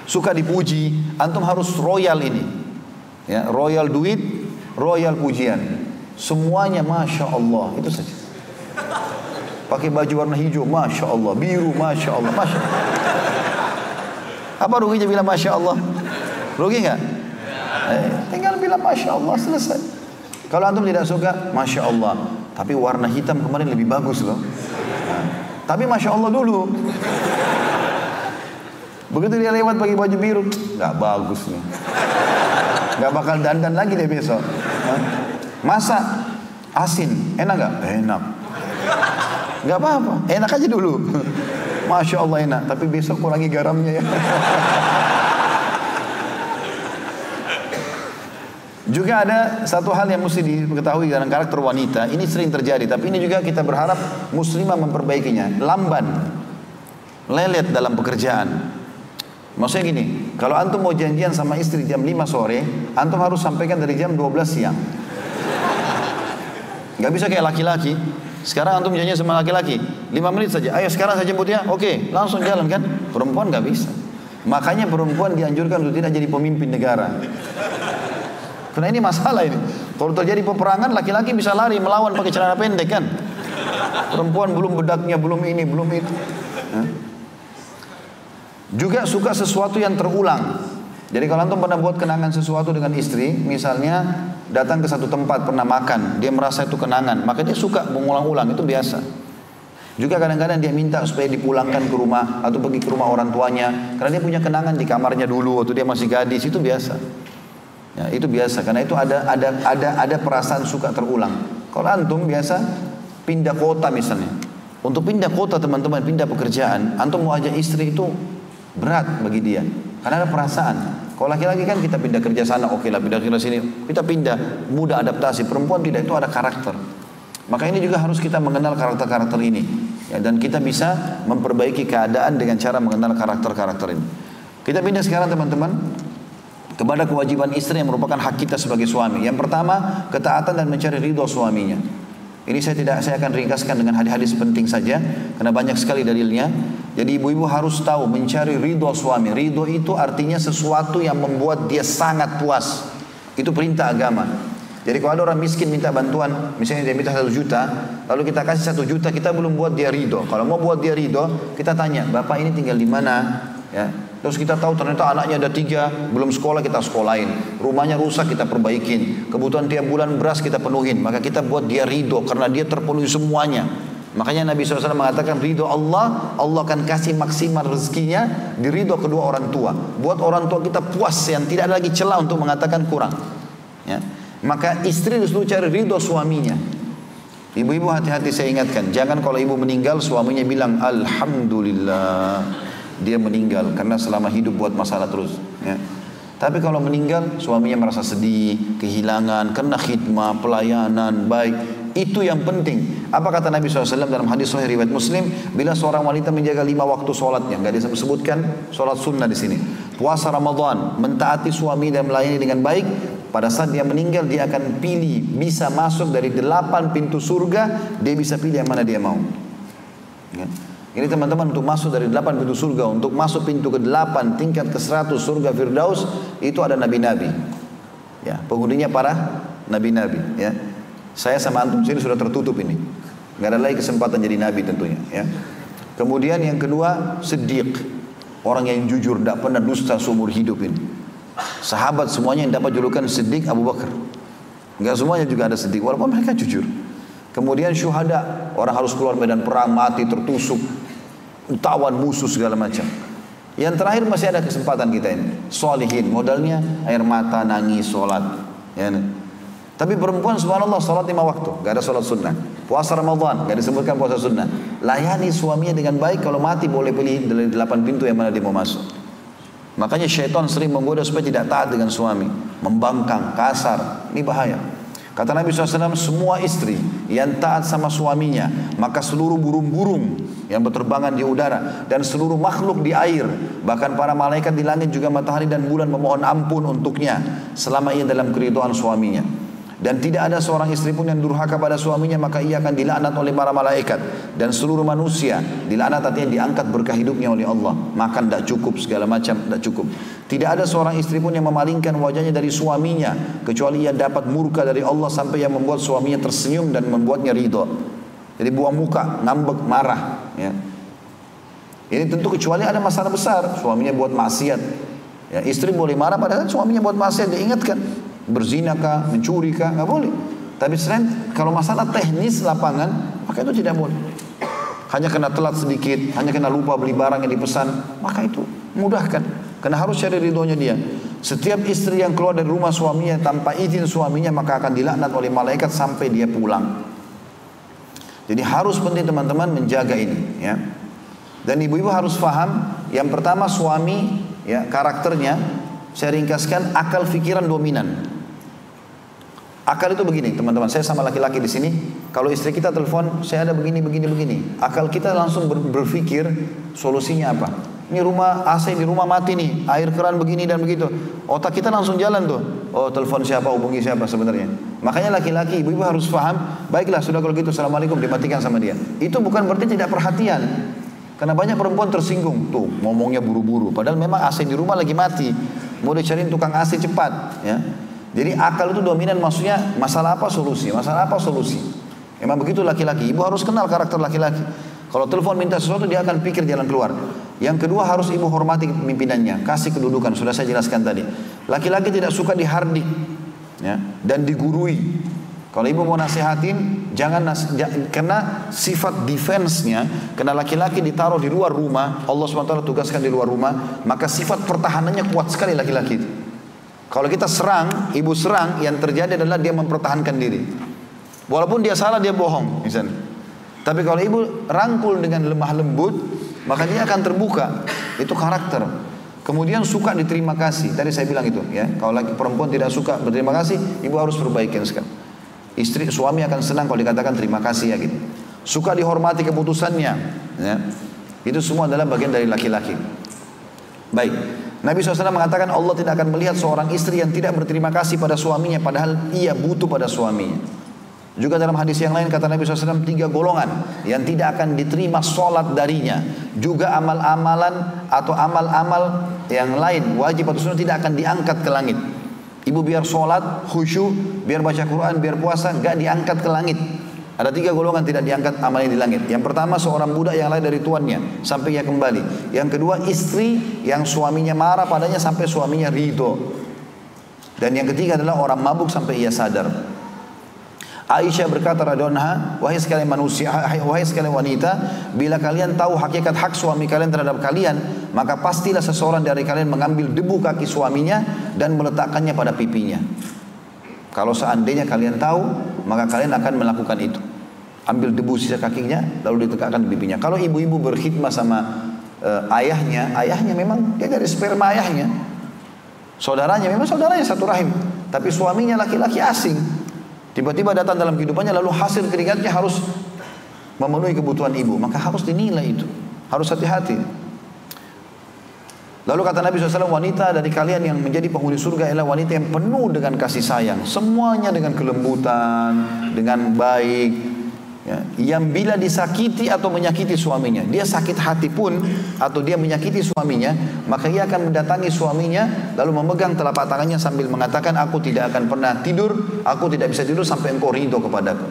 Suka dipuji, antum harus royal ini. Ya, royal duit, royal pujian. Semuanya Masya Allah, itu saja. Pakai baju warna hijau, Masya Allah. Biru, Masya Allah, Masya Allah. Apa ruginya bilang Masya Allah? Rugi nggak? Tinggal bilang Masya Allah, selesai. Kalau antum tidak suka, Masya Allah. Tapi warna hitam kemarin lebih bagus loh. Tapi Masya Allah dulu. Begitu dia lewat pakai baju biru, nggak bagus nih, nggak bakal dandan lagi deh besok. Masak asin, enak nggak? Enak. Nggak apa-apa, enak aja dulu. Masya Allah enak, tapi besok kurangi garamnya ya. Juga ada satu hal yang mesti diketahui dalam karakter wanita. Ini sering terjadi, tapi ini juga kita berharap muslimah memperbaikinya. Lamban, lelet dalam pekerjaan. Maksudnya gini, kalau antum mau janjian sama istri jam 5 sore, antum harus sampaikan dari jam 12 siang. Gak bisa kayak laki-laki. Sekarang antum janjian sama laki-laki 5 menit saja, ayo sekarang saya jemput ya. Oke, langsung jalan kan. Perempuan gak bisa. Makanya perempuan dianjurkan untuk tidak jadi pemimpin negara. Karena ini masalah ini. Kalau terjadi peperangan, laki-laki bisa lari melawan pakai celana pendek kan. Perempuan belum bedaknya, belum ini, belum itu. Juga suka sesuatu yang terulang. Jadi kalau antum pernah buat kenangan sesuatu dengan istri, misalnya datang ke satu tempat pernah makan, dia merasa itu kenangan, maka dia suka mengulang-ulang, itu biasa. Juga kadang-kadang dia minta supaya dipulangkan ke rumah atau pergi ke rumah orang tuanya, karena dia punya kenangan di kamarnya dulu waktu dia masih gadis, itu biasa. Ya, itu biasa karena itu ada perasaan suka terulang. Kalau antum biasa pindah kota misalnya, untuk pindah kota teman-teman, pindah pekerjaan, antum mau ajak istri itu berat bagi dia karena ada perasaan. Kalau laki-laki kan kita pindah kerja sana, oke lah pindah kerja sini, kita pindah, mudah adaptasi. Perempuan tidak, itu ada karakter. Maka ini juga harus kita mengenal karakter-karakter ini ya, dan kita bisa memperbaiki keadaan dengan cara mengenal karakter-karakter ini. Kita pindah sekarang teman-teman kepada kewajiban istri yang merupakan hak kita sebagai suami. Yang pertama, ketaatan dan mencari ridho suaminya. Ini saya akan ringkaskan dengan hadis-hadis penting saja karena banyak sekali dalilnya. Jadi ibu-ibu harus tahu mencari ridho suami. Ridho itu artinya sesuatu yang membuat dia sangat puas. Itu perintah agama. Jadi kalau ada orang miskin minta bantuan, misalnya dia minta 1 juta, lalu kita kasih 1 juta, kita belum buat dia ridho. Kalau mau buat dia ridho, kita tanya, bapak ini tinggal di mana? Ya. Terus kita tahu ternyata anaknya ada 3, belum sekolah, kita sekolahin. Rumahnya rusak, kita perbaikin. Kebutuhan tiap bulan beras kita penuhin. Maka kita buat dia ridho karena dia terpenuhi semuanya. Makanya Nabi SAW mengatakan ridho Allah, Allah akan kasih maksimal rezekinya di ridho kedua orang tua. Buat orang tua kita puas yang tidak ada lagi celah untuk mengatakan kurang. Ya. Maka istri disuruh cari ridho suaminya. Ibu-ibu hati-hati, saya ingatkan, jangan kalau ibu meninggal suaminya bilang alhamdulillah dia meninggal karena selama hidup buat masalah terus. Ya. Tapi kalau meninggal suaminya merasa sedih, kehilangan karena khidmah, pelayanan baik, itu yang penting. Apa kata Nabi SAW dalam hadis sahih riwayat Muslim, bila seorang wanita menjaga 5 waktu sholatnya, nggak disebutkan sholat sunnah di sini, puasa Ramadan, mentaati suami dan melayani dengan baik, pada saat dia meninggal dia akan pilih, bisa masuk dari 8 pintu surga, dia bisa pilih yang mana dia mau. Ya. Ini teman-teman, untuk masuk dari 8 pintu surga, untuk masuk pintu ke-8 tingkat ke-100 surga Firdaus, itu ada nabi-nabi. Ya, penghuninya para nabi-nabi. Ya, saya sama antum sini sudah tertutup ini, nggak ada lagi kesempatan jadi nabi tentunya. Ya. Kemudian yang kedua, Siddiq, orang yang jujur, tidak pernah dusta seumur hidup ini. Sahabat semuanya yang dapat julukan Siddiq Abu Bakar. Nggak semuanya juga ada Siddiq, walaupun mereka jujur. Kemudian syuhada, orang harus keluar medan perang, mati, tertusuk, tawan musuh segala macam. Yang terakhir masih ada kesempatan kita ini, sholihin, modalnya air mata, nangis, sholat. Ya. Tapi perempuan subhanallah sholat 5 waktu, gak ada sholat sunnah. Puasa Ramadan, gak disebutkan puasa sunnah. Layani suaminya dengan baik, kalau mati boleh pilih dari 8 pintu yang mana dia mau masuk. Makanya syaitan sering menggoda supaya tidak taat dengan suami, membangkang, kasar, ini bahaya. Kata Nabi SAW, semua istri yang taat sama suaminya, maka seluruh burung-burung yang berterbangan di udara dan seluruh makhluk di air, bahkan para malaikat di langit juga matahari dan bulan memohon ampun untuknya selama ia dalam keridhaan suaminya. Dan tidak ada seorang istri pun yang durhaka pada suaminya, maka ia akan dilaknat oleh para malaikat dan seluruh manusia. Dilaknat artinya diangkat berkah hidupnya oleh Allah, makan tidak cukup, segala macam tidak cukup. Tidak ada seorang istri pun yang memalingkan wajahnya dari suaminya, kecuali ia dapat murka dari Allah sampai yang membuat suaminya tersenyum dan membuatnya ridho. Jadi buang muka, ngambek, marah. Ya. Ini tentu kecuali ada masalah besar, suaminya buat maksiat. Ya, istri boleh marah padahal suaminya buat maksiat, diingatkan. Berzina kah, mencuri kah, nggak boleh. Tapi selain kalau masalah teknis lapangan, maka itu tidak boleh. Hanya kena telat sedikit, hanya kena lupa beli barang yang dipesan, maka itu mudahkan. Karena harus cari ridhonya dia. Setiap istri yang keluar dari rumah suaminya tanpa izin suaminya, maka akan dilaknat oleh malaikat sampai dia pulang. Jadi harus penting teman-teman menjaga ini, ya. Dan ibu-ibu harus paham, yang pertama suami, ya, karakternya, saya ringkaskan, akal pikiran dominan. Akal itu begini, teman-teman. Saya sama laki-laki di sini. Kalau istri kita telepon, saya ada begini. Akal kita langsung berpikir solusinya apa. Ini rumah AC di rumah mati nih, air keran begini dan begitu. Otak kita langsung jalan tuh. Oh, telepon siapa, hubungi siapa sebenarnya. Makanya laki-laki, ibu-ibu harus paham. Baiklah, sudah kalau gitu, assalamualaikum, dimatikan sama dia. Itu bukan berarti tidak perhatian. Karena banyak perempuan tersinggung tuh, ngomongnya buru-buru. Padahal memang AC di rumah lagi mati. Mau dicariin tukang AC cepat, ya. Jadi akal itu dominan, maksudnya masalah apa solusi, Memang begitu laki-laki. Ibu harus kenal karakter laki-laki. Kalau telepon minta sesuatu, dia akan pikir jalan keluar. Yang kedua, harus ibu hormati pimpinannya, kasih kedudukan. Sudah saya jelaskan tadi. Laki-laki tidak suka dihardik, ya, dan digurui. Kalau ibu mau nasihatin, karena sifat defense-nya, karena laki-laki ditaruh di luar rumah, Allah SWT tugaskan di luar rumah, maka sifat pertahanannya kuat sekali laki-laki itu. Kalau kita serang, ibu serang, yang terjadi adalah dia mempertahankan diri. Walaupun dia salah, dia bohong misalnya. Tapi kalau ibu rangkul dengan lemah lembut, maka dia akan terbuka. Itu karakter. Kemudian suka diterima kasih. Tadi saya bilang itu, ya. Kalau laki perempuan tidak suka berterima kasih, ibu harus perbaikin sekarang. Suami akan senang kalau dikatakan terima kasih, ya gitu. Suka dihormati keputusannya, ya. Itu semua adalah bagian dari laki-laki. Baik. Nabi SAW mengatakan Allah tidak akan melihat seorang istri yang tidak berterima kasih pada suaminya padahal ia butuh pada suaminya. Juga dalam hadis yang lain kata Nabi SAW, 3 golongan yang tidak akan diterima sholat darinya. Juga amal-amalan atau amal-amal yang lain wajib atau sunnah tidak akan diangkat ke langit. Ibu biar sholat, khusyuk, biar baca Quran, biar puasa, gak diangkat ke langit. Ada 3 golongan tidak diangkat amalnya di langit. Yang pertama, seorang budak yang lari dari tuannya sampai ia kembali. Yang kedua, istri yang suaminya marah padanya sampai suaminya ridho. Dan yang ketiga adalah orang mabuk sampai ia sadar. Aisyah berkata radhiyallahu anha, wahai sekalian manusia, wahai sekalian wanita, bila kalian tahu hakikat hak suami kalian terhadap kalian, maka pastilah seseorang dari kalian mengambil debu kaki suaminya dan meletakkannya pada pipinya. Kalau seandainya kalian tahu, maka kalian akan melakukan itu. Ambil debu sisa kakinya, lalu ditegakkan di pipinya. Kalau ibu-ibu berkhidmat sama ayahnya memang dia dari sperma ayahnya. Saudaranya memang saudaranya satu rahim, tapi suaminya laki-laki asing. Tiba-tiba datang dalam kehidupannya, lalu hasil keringatnya harus memenuhi kebutuhan ibu. Maka harus dinilai itu, harus hati-hati. Lalu kata Nabi SAW, wanita dari kalian yang menjadi penghuni surga adalah wanita yang penuh dengan kasih sayang. Semuanya dengan kelembutan, dengan baik. Ya. Yang bila disakiti atau menyakiti suaminya, dia sakit hati pun atau dia menyakiti suaminya, maka ia akan mendatangi suaminya lalu memegang telapak tangannya sambil mengatakan, aku tidak akan pernah tidur, aku tidak bisa tidur sampai engkau ridho kepadaku.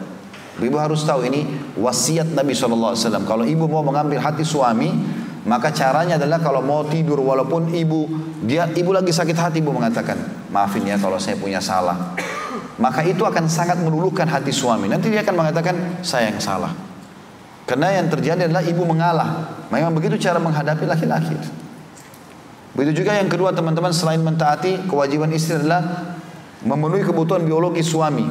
Ibu harus tahu ini wasiat Nabi SAW. Kalau ibu mau mengambil hati suami, maka caranya adalah kalau mau tidur walaupun ibu lagi sakit hati, ibu mengatakan, maafin ya kalau saya punya salah. Maka itu akan sangat meluluhkan hati suami. Nanti dia akan mengatakan, saya yang salah. Karena yang terjadi adalah ibu mengalah. Memang begitu cara menghadapi laki-laki. Begitu juga yang kedua teman-teman, selain mentaati, kewajiban istri adalah memenuhi kebutuhan biologis suami.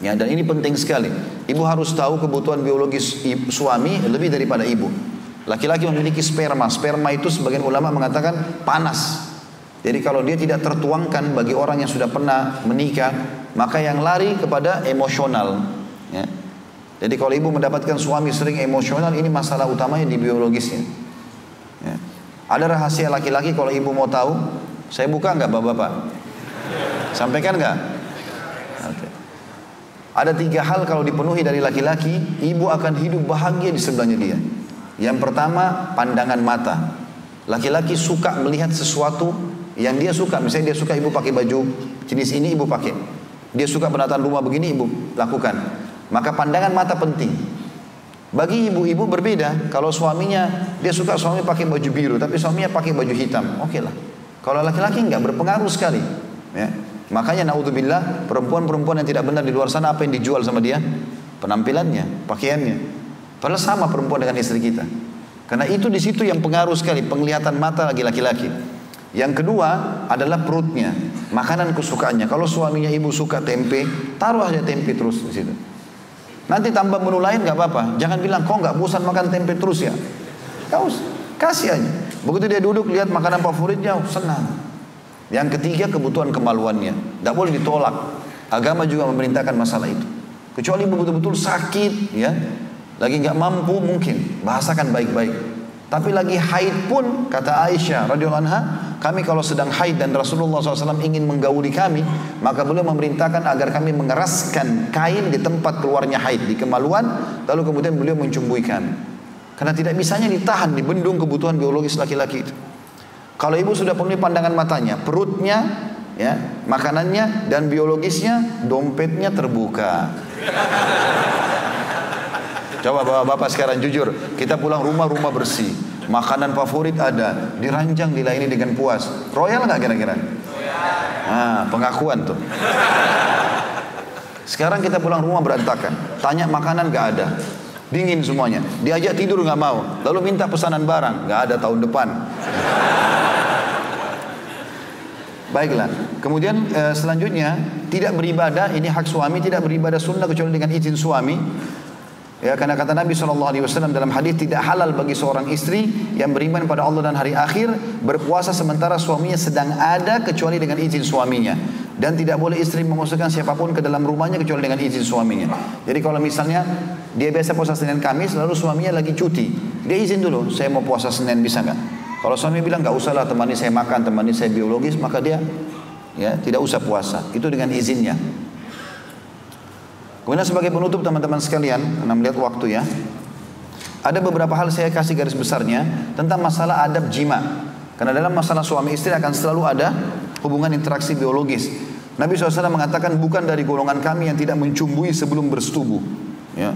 Ya, dan ini penting sekali. Ibu harus tahu kebutuhan biologis suami lebih daripada ibu. Laki-laki memiliki sperma. Sperma itu sebagian ulama mengatakan panas. Jadi kalau dia tidak tertuangkan bagi orang yang sudah pernah menikah, maka yang lari kepada emosional. Ya. Jadi kalau ibu mendapatkan suami sering emosional, ini masalah utamanya di biologisnya. Ya. Ada rahasia laki-laki kalau ibu mau tahu, saya buka nggak bapak-bapak? Sampaikan nggak? Okay. Ada 3 hal kalau dipenuhi dari laki-laki, ibu akan hidup bahagia di sebelahnya dia. Yang pertama, pandangan mata. Laki-laki suka melihat sesuatu yang dia suka. Misalnya dia suka ibu pakai baju jenis ini, ibu pakai. Dia suka penataan rumah begini, ibu lakukan. Maka pandangan mata penting. Bagi ibu-ibu berbeda. Kalau suaminya, dia suka suami pakai baju biru, tapi suaminya pakai baju hitam, oke lah. Kalau laki-laki enggak, berpengaruh sekali. Ya. Makanya naudzubillah, perempuan-perempuan yang tidak benar di luar sana, apa yang dijual sama dia? Penampilannya, pakaiannya. Padahal sama perempuan dengan istri kita. Karena itu di situ yang pengaruh sekali, penglihatan mata laki-laki. Yang kedua adalah perutnya, makanan kesukaannya. Kalau suaminya ibu suka tempe, taruh aja tempe terus di situ. Nanti tambah menu lain nggak apa-apa. Jangan bilang kok nggak bosan makan tempe terus ya. Kau kasih aja. Begitu dia duduk lihat makanan favoritnya, senang. Yang ketiga kebutuhan kemaluannya, tidak boleh ditolak. Agama juga memerintahkan masalah itu. Kecuali betul-betul sakit, ya, lagi nggak mampu mungkin bahasakan baik-baik. Tapi lagi haid pun, kata Aisyah radhiyallahu anha, kami kalau sedang haid dan Rasulullah SAW ingin menggauli kami, maka beliau memerintahkan agar kami mengeraskan kain di tempat keluarnya haid, di kemaluan, lalu kemudian beliau mencumbui kami. Karena tidak bisanya ditahan, dibendung kebutuhan biologis laki-laki itu. Kalau ibu sudah penuhi pandangan matanya, perutnya, ya, makanannya dan biologisnya, dompetnya terbuka. Coba bapak-bapak sekarang jujur, kita pulang rumah bersih, makanan favorit ada, diranjang, dilayani dengan puas. Royal nggak kira-kira? Nah, pengakuan tuh. Sekarang kita pulang rumah berantakan, tanya makanan nggak ada, dingin semuanya, diajak tidur nggak mau, lalu minta pesanan barang, nggak ada tahun depan. Baiklah, kemudian selanjutnya tidak beribadah, ini hak suami, tidak beribadah sunnah kecuali dengan izin suami. Ya, karena kata Nabi SAW dalam hadis, tidak halal bagi seorang istri yang beriman pada Allah dan hari akhir berpuasa sementara suaminya sedang ada kecuali dengan izin suaminya. Dan tidak boleh istri memasukkan siapapun ke dalam rumahnya kecuali dengan izin suaminya. Jadi kalau misalnya dia biasa puasa Senin Kamis, lalu suaminya lagi cuti, dia izin dulu, saya mau puasa Senin, bisa nggak? Kalau suami bilang nggak usah lah, temani saya makan, temani saya biologis, maka dia ya tidak usah puasa. Itu dengan izinnya. Kemudian sebagai penutup teman-teman sekalian, karena melihat waktu ya, ada beberapa hal saya kasih garis besarnya tentang masalah adab jima. Karena dalam masalah suami istri akan selalu ada hubungan interaksi biologis. Nabi SAW mengatakan, bukan dari golongan kami yang tidak mencumbui sebelum bersetubuh. Ya.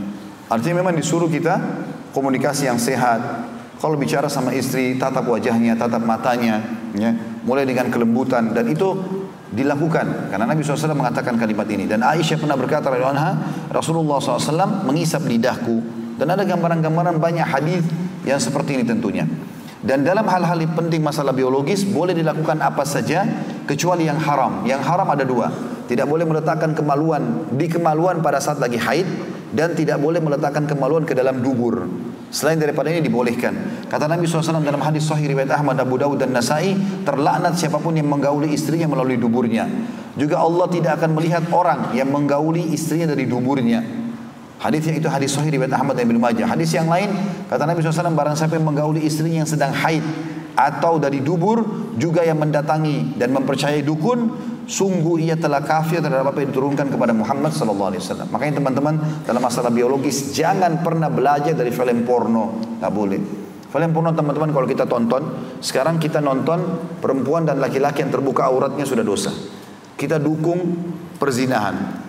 Artinya memang disuruh kita komunikasi yang sehat. Kalau bicara sama istri, tatap wajahnya, tatap matanya, ya, mulai dengan kelembutan, dan itu dilakukan karena Nabi SAW mengatakan kalimat ini. Dan Aisyah pernah berkata radhiyallahu anha, Rasulullah SAW mengisap lidahku, dan ada gambaran-gambaran banyak hadis yang seperti ini tentunya. Dan dalam hal-hal penting masalah biologis boleh dilakukan apa saja kecuali yang haram. Yang haram ada 2. Tidak boleh meletakkan kemaluan di kemaluan pada saat lagi haid, dan tidak boleh meletakkan kemaluan ke dalam dubur. Selain daripada ini dibolehkan. Kata Nabi SAW dalam hadis sahih riwayat Ahmad, Abu Dawud dan Nasai, terlaknat siapapun yang menggauli istrinya melalui duburnya. Juga Allah tidak akan melihat orang yang menggauli istrinya dari duburnya. Hadisnya itu hadis sahih riwayat Ahmad dan Ibnu Majah. Hadis yang lain kata Nabi SAW, barang siapa yang menggauli istrinya yang sedang haid, atau dari dubur, juga yang mendatangi dan mempercayai dukun, sungguh ia telah kafir terhadap apa yang diturunkan kepada Muhammad sallallahu alaihi wasallam. Makanya teman-teman, dalam masalah biologis jangan pernah belajar dari film porno, nggak boleh. Film porno teman-teman kalau kita tonton, sekarang kita nonton perempuan dan laki-laki yang terbuka auratnya sudah dosa. Kita dukung perzinahan.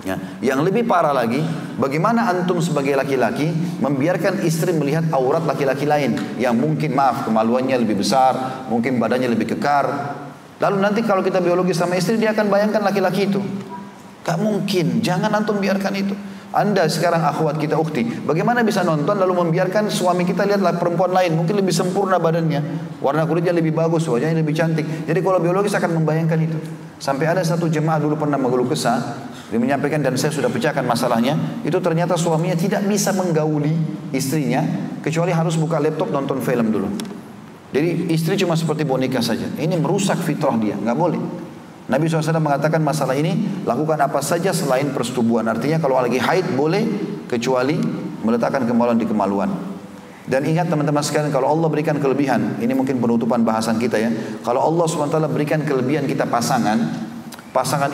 Ya. Yang lebih parah lagi, bagaimana antum sebagai laki-laki membiarkan istri melihat aurat laki-laki lain yang mungkin kemaluannya lebih besar, mungkin badannya lebih kekar. Lalu nanti kalau kita biologis sama istri, dia akan bayangkan laki-laki itu. Gak mungkin, jangan antum biarkan itu. Anda sekarang akhwat kita ukhti, bagaimana bisa nonton lalu membiarkan suami kita lihatlah perempuan lain, mungkin lebih sempurna badannya, warna kulitnya lebih bagus, wajahnya lebih cantik. Jadi kalau biologis akan membayangkan itu. Sampai ada satu jemaah dulu pernah mengeluh kesah, dia menyampaikan dan saya sudah pecahkan masalahnya, itu ternyata suaminya tidak bisa menggauli istrinya kecuali harus buka laptop nonton film dulu. Jadi istri cuma seperti boneka saja. Ini merusak fitrah dia, nggak boleh. Nabi SAW mengatakan masalah ini lakukan apa saja selain persetubuhan. Artinya kalau lagi haid boleh, kecuali meletakkan kemaluan di kemaluan. Dan ingat teman-teman sekalian, kalau Allah berikan kelebihan, ini mungkin penutupan bahasan kita ya. Kalau Allah SWT berikan kelebihan kita pasangan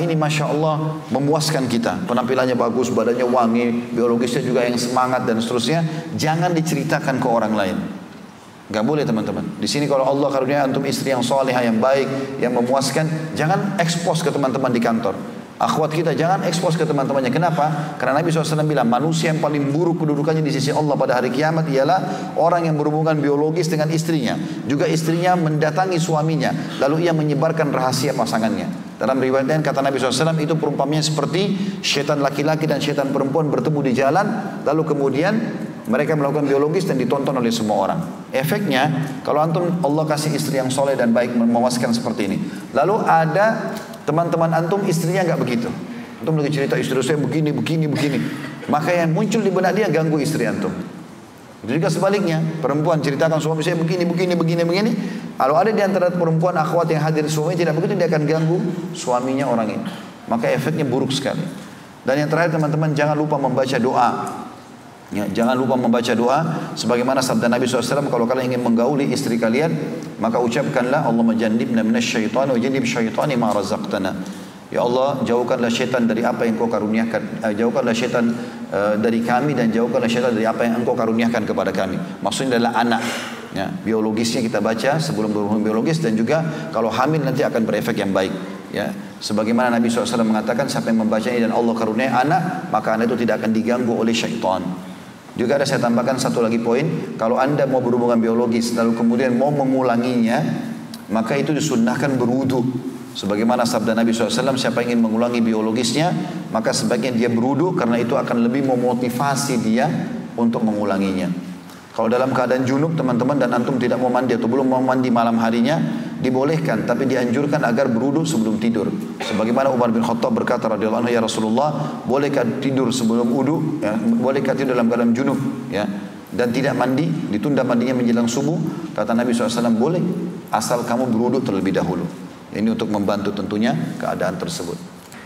ini Masya Allah memuaskan kita. Penampilannya bagus, badannya wangi, biologisnya juga yang semangat dan seterusnya. Jangan diceritakan ke orang lain. Gak boleh teman-teman. Di sini kalau Allah karunia antum istri yang salihah, yang baik, yang memuaskan, jangan ekspos ke teman-teman di kantor. Akhwat kita jangan ekspos ke teman-temannya. Kenapa? Karena Nabi SAW bilang manusia yang paling buruk kedudukannya di sisi Allah pada hari kiamat ialah orang yang berhubungan biologis dengan istrinya. Juga istrinya mendatangi suaminya, lalu ia menyebarkan rahasia pasangannya. Dalam riwayat lain kata Nabi SAW itu perumpamannya seperti syaitan laki-laki dan syaitan perempuan bertemu di jalan, lalu kemudian mereka melakukan biologis dan ditonton oleh semua orang. Efeknya, kalau antum Allah kasih istri yang soleh dan baik memuaskan seperti ini. Lalu ada teman-teman antum istrinya nggak begitu. Antum lagi cerita istri saya begini. Maka yang muncul di benak dia ganggu istri antum. Itu juga sebaliknya, perempuan ceritakan suami saya begini. Kalau ada di antara perempuan akhwat yang hadir suaminya tidak begitu, dia akan ganggu suaminya orang ini. Maka efeknya buruk sekali. Dan yang terakhir teman-teman, jangan lupa membaca doa. Ya, jangan lupa membaca doa sebagaimana sabda Nabi SAW, kalau kalian ingin menggauli istri kalian maka ucapkanlah Allahumma jannibna minasyaitani wa jannib syaitani ma razaqtana. Ya Allah, jauhkanlah syaitan dari apa yang Engkau karuniakan, jauhkanlah syaitan dari kami dan jauhkanlah syaitan dari apa yang Engkau karuniakan kepada kami. Maksudnya adalah anak. Ya, biologisnya kita baca sebelum berhubungan biologis, dan juga kalau hamil nanti akan berefek yang baik. Ya, sebagaimana Nabi SAW mengatakan siapa yang membacanya dan Allah karuniai anak, maka anak itu tidak akan diganggu oleh syaitan. Juga ada saya tambahkan satu lagi poin, kalau anda mau berhubungan biologis lalu kemudian mau mengulanginya, maka itu disunnahkan berwudu. Sebagaimana sabda Nabi SAW, siapa ingin mengulangi biologisnya, maka sebaiknya dia berwudu karena itu akan lebih memotivasi dia untuk mengulanginya. Kalau dalam keadaan junub teman-teman dan antum tidak mau mandi atau belum mau mandi malam harinya, dibolehkan tapi dianjurkan agar berwudu sebelum tidur. Sebagaimana Umar bin Khattab berkata radhiyallahu anhu, ya Rasulullah, bolehkah tidur sebelum wudu? Ya, bolehkah tidur dalam keadaan junub? Ya, dan tidak mandi, ditunda mandinya menjelang subuh? Kata Nabi SAW, boleh, asal kamu berwudu terlebih dahulu. Ini untuk membantu tentunya keadaan tersebut.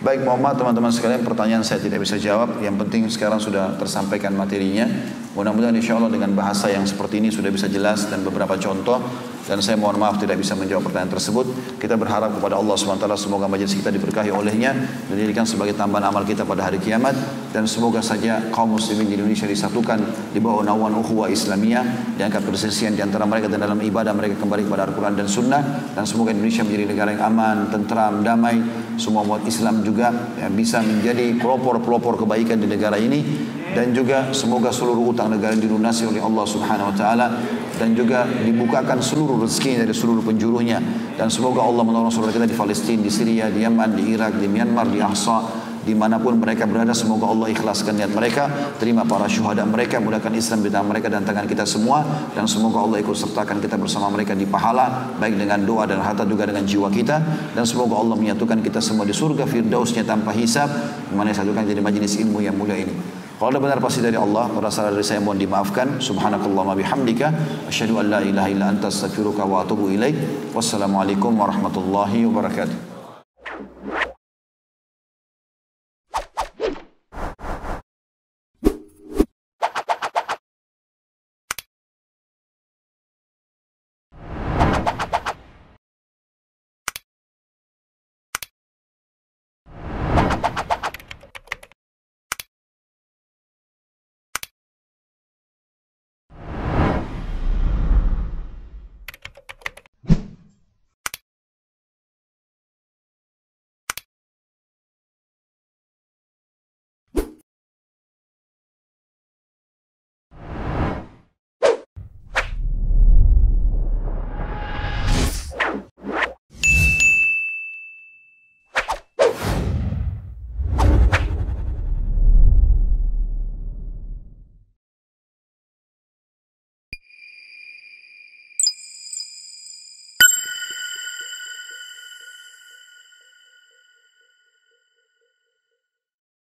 Baik, mohon maaf teman-teman sekalian, pertanyaan saya tidak bisa jawab. Yang penting sekarang sudah tersampaikan materinya. Mudah-mudahan insya Allah dengan bahasa yang seperti ini sudah bisa jelas dan beberapa contoh. Dan saya mohon maaf tidak bisa menjawab pertanyaan tersebut. Kita berharap kepada Allah SWT semoga majelis kita diberkahi olehnya dan dijadikan sebagai tambahan amal kita pada hari kiamat. Dan semoga saja kaum muslimin di Indonesia disatukan di bawah naungan ukhuwah Islamiyah, diangkat persisian di antara mereka dan dalam ibadah mereka kembali kepada Al-Quran dan Sunnah. Dan semoga Indonesia menjadi negara yang aman, tentram, damai. Semua umat Islam juga bisa menjadi pelopor-pelopor kebaikan di negara ini. Dan juga semoga seluruh utang negara dilunasi oleh Allah Subhanahu Wa Taala, dan juga dibukakan seluruh rezeki dari seluruh penjurunya. Dan semoga Allah menolong saudara kita di Palestina, di Syria, di Yaman, di Irak, di Myanmar, di Ahsa, dimanapun mereka berada. Semoga Allah ikhlaskan niat mereka, terima para syuhada mereka, mudahkan Islam di tangan mereka dan tangan kita semua. Dan semoga Allah ikut sertakan kita bersama mereka di pahala, baik dengan doa dan harta juga dengan jiwa kita. Dan semoga Allah menyatukan kita semua di surga firdausnya tanpa hisab, dimana disatukan jadi majelis ilmu yang mulia ini. Kalau ada benar pasti dari Allah, pada salah dari saya mohon dimaafkan. Subhanakallahumma bihamdika, asyhadu an la ilaha illa anta astaghfiruka wa atubu ilaik. Wassalamualaikum warahmatullahi wabarakatuh.